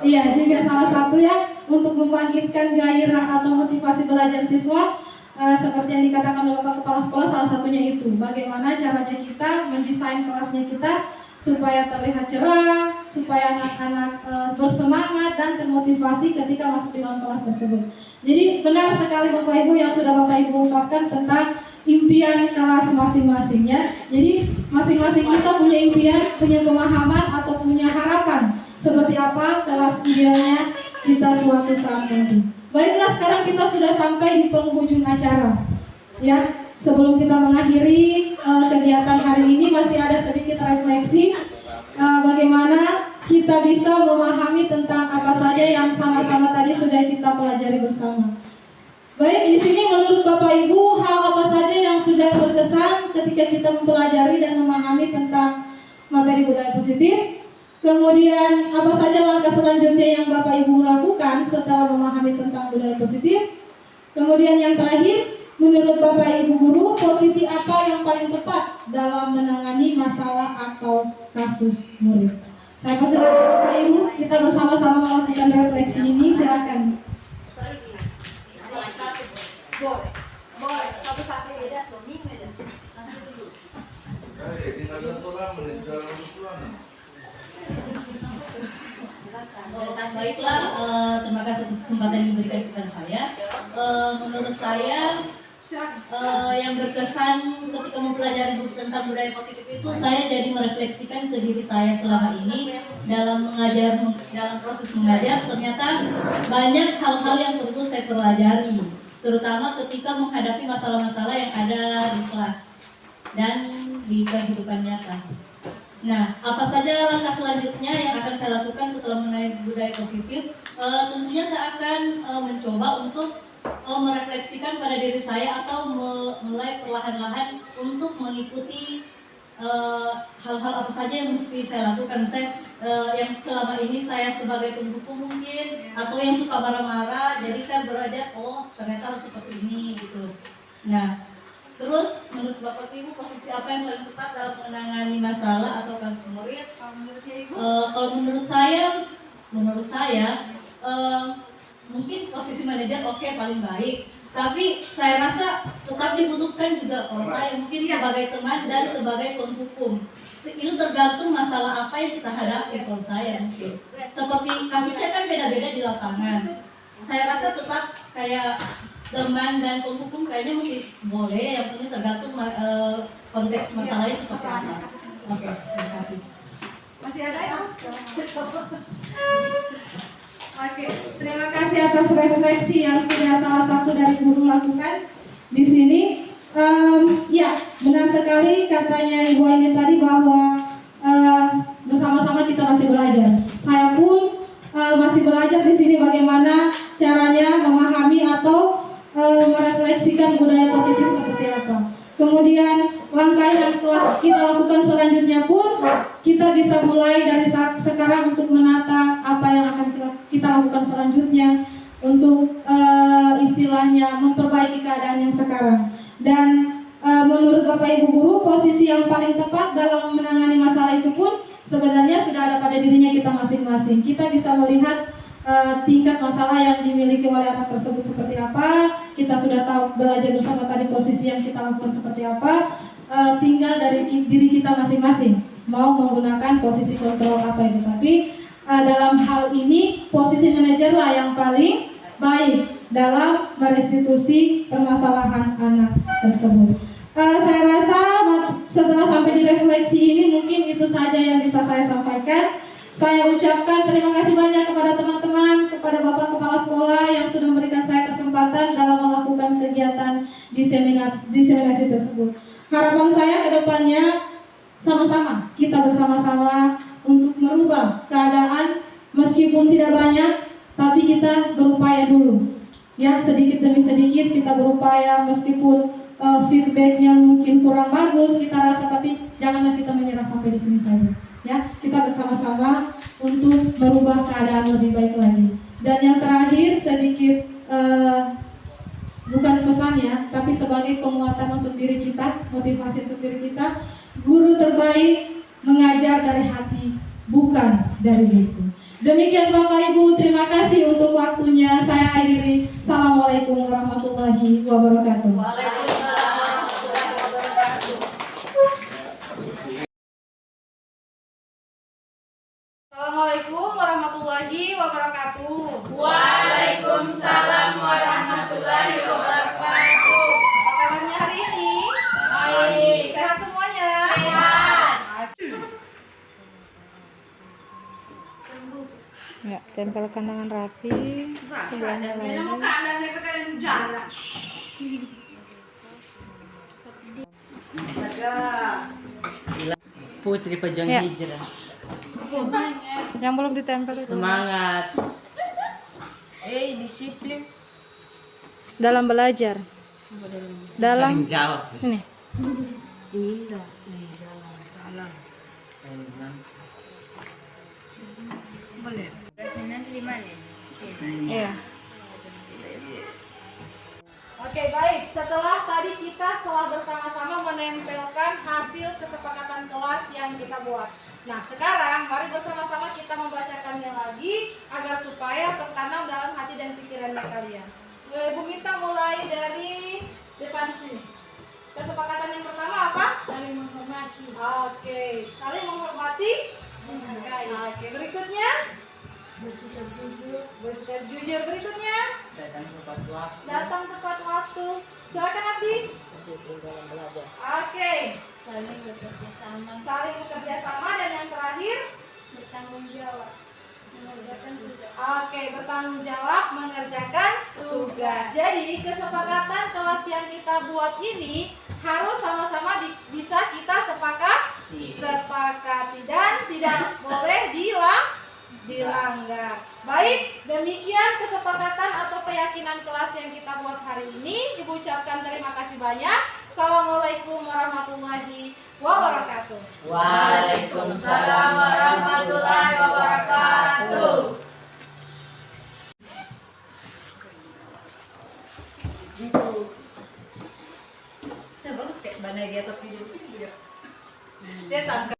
Iya, juga salah satu ya untuk membangkitkan gairah atau motivasi belajar siswa. Seperti yang dikatakan oleh Bapak Kepala Sekolah, salah satunya itu bagaimana caranya kita mendesain kelasnya kita supaya terlihat cerah, supaya anak-anak bersemangat dan termotivasi ketika masuk di dalam kelas tersebut. Jadi benar sekali Bapak Ibu yang sudah Bapak Ibu ungkapkan tentang impian kelas masing-masingnya. Jadi masing-masing kita punya impian, punya pemahaman atau punya harapan seperti apa kelas idealnya kita suatu saat nanti. Baiklah, sekarang kita sudah sampai di penghujung acara. Ya, sebelum kita mengakhiri kegiatan hari ini masih ada sedikit refleksi bagaimana kita bisa memahami tentang apa saja yang sama-sama tadi sudah kita pelajari bersama. Baik, di sini menurut Bapak Ibu hal apa saja yang sudah berkesan ketika kita mempelajari dan memahami tentang materi budaya positif? Kemudian apa saja langkah selanjutnya yang Bapak Ibu lakukan setelah memahami tentang budaya positif? Kemudian yang terakhir, menurut Bapak Ibu guru, posisi apa yang paling tepat dalam menangani masalah atau kasus murid? Saya persilakan Bapak Ibu, kita bersama-sama melakukan refleksi ini, silakan. Boleh, satu-satu beda, suami beda. Tinggal satu lama nih, dalam pulang. Baiklah, terima kasih atas kesempatan yang diberikan kepada saya. Menurut saya yang berkesan ketika mempelajari buku tentang budaya positif itu, saya jadi merefleksikan ke diri saya selama ini dalam mengajar, dalam proses mengajar. Ternyata banyak hal-hal yang perlu saya pelajari, terutama ketika menghadapi masalah-masalah yang ada di kelas dan di kehidupan nyata. Nah, apa saja langkah selanjutnya yang akan saya lakukan setelah mengenai budaya positif? Tentunya saya akan mencoba untuk merefleksikan pada diri saya atau mulai perlahan-lahan untuk mengikuti hal-hal apa saja yang mesti saya lakukan. Misalnya yang selama ini saya sebagai pendukung mungkin, atau yang suka marah-marah, jadi saya belajar, oh ternyata harus seperti ini gitu. Nah, terus menurut Bapak Ibu, posisi apa yang paling tepat dalam menangani masalah atau kasus murid? Kalau menurut saya mungkin posisi manajer oke, paling baik. Tapi saya rasa tetap dibutuhkan juga kalau saya mungkin sebagai teman dan sebagai penghukum. Itu tergantung masalah apa yang kita hadapi kalau saya mungkin. Seperti kasusnya kan beda-beda di lapangan. Saya rasa tetap kayak teman dan penghukum kayaknya mesti boleh, yang penting tergantung konteks masalahnya seperti apa. Oke, terima kasih. Masih ada ya? Oke, terima kasih atas refleksi yang sudah salah satu dari guru lakukan di sini. Ya, benar sekali katanya Ibu Aini tadi bahwa bersama-sama kita masih belajar. Saya pun masih belajar di sini bagaimana caranya memahami atau merefleksikan budaya positif seperti apa. Kemudian langkah yang telah kita lakukan selanjutnya pun kita bisa mulai dari sekarang untuk menata apa yang akan kita lakukan selanjutnya untuk istilahnya memperbaiki keadaan yang sekarang. Dan menurut Bapak Ibu guru, posisi yang paling tepat dalam menangani masalah itu pun sebenarnya sudah ada pada dirinya kita masing-masing. Kita bisa melihat tingkat masalah yang dimiliki oleh anak tersebut seperti apa. Kita sudah tahu belajar bersama tadi posisi yang kita lakukan seperti apa. Tinggal dari diri kita masing-masing mau menggunakan posisi kontrol apa itu. Tapi dalam hal ini posisi manajer lah yang paling baik dalam merestitusi permasalahan anak tersebut. Saya rasa setelah sampai di refleksi ini mungkin itu saja yang bisa saya sampaikan. Saya ucapkan terima kasih banyak kepada teman-teman, kepada Bapak Kepala Sekolah yang sudah memberikan saya kesempatan dalam melakukan kegiatan diseminasi tersebut. Harapan saya ke depannya sama-sama, kita bersama-sama untuk merubah keadaan meskipun tidak banyak, tapi kita berupaya dulu. Ya, sedikit demi sedikit kita berupaya meskipun feedbacknya mungkin kurang bagus kita rasa, tapi janganlah kita menyerah sampai di sini saja. Ya, kita bersama-sama untuk merubah keadaan lebih baik lagi. Dan yang terakhir sedikit dan Bapak Ibu, terima kasih untuk waktunya. Saya akhiri. Assalamualaikum warahmatullahi wabarakatuh. Waalaikumsalam warahmatullahi wabarakatuh. Assalamualaikum warahmatullahi wabarakatuh. Waalaikumsalam warahmatullahi wabarakatuh. Apa kabarnya hari ini? Baik. Sehat semuanya? Sehat. Ya, tempelkan dengan rapi. Sebelahnya lagi. Putri Pejuang Ya. Hijrah. Yang belum ditempel itu. Semangat. Disiplin. Dalam belajar. Dalam Saling jawab. ini. Iya. Oke, baik. Setelah tadi kita bersama-sama menempelkan hasil kesepakatan kelas yang kita buat. Nah, sekarang mari bersama-sama kita membacakannya lagi agar supaya tertanam dalam hati dan pikirannya kalian. Ibu minta mulai dari depan sini. Kesepakatan yang pertama apa? Saling menghormati. Oke, saling menghormati. Oke, berikutnya Bersikap jujur. bersikap jujur. Berikutnya Datang tepat waktu. datang tepat waktu. Silakan Abdi. Disiplin dalam belajar. Oke, Saling bekerja sama. saling bekerja sama dan yang terakhir, Bertanggung jawab. Mengerjakan tugas. oke, bertanggung jawab mengerjakan tugas. Jadi kesepakatan kelas yang kita buat ini harus sama-sama bisa kita sepakati dan tidak boleh dilanggar. Baik, demikian kesepakatan atau keyakinan kelas yang kita buat hari ini. Ibu ucapkan terima kasih banyak. Assalamualaikum warahmatullahi wabarakatuh. Waalaikumsalam warahmatullahi wabarakatuh. Saya bagus kayak bandai di atas video. Dia tangkap.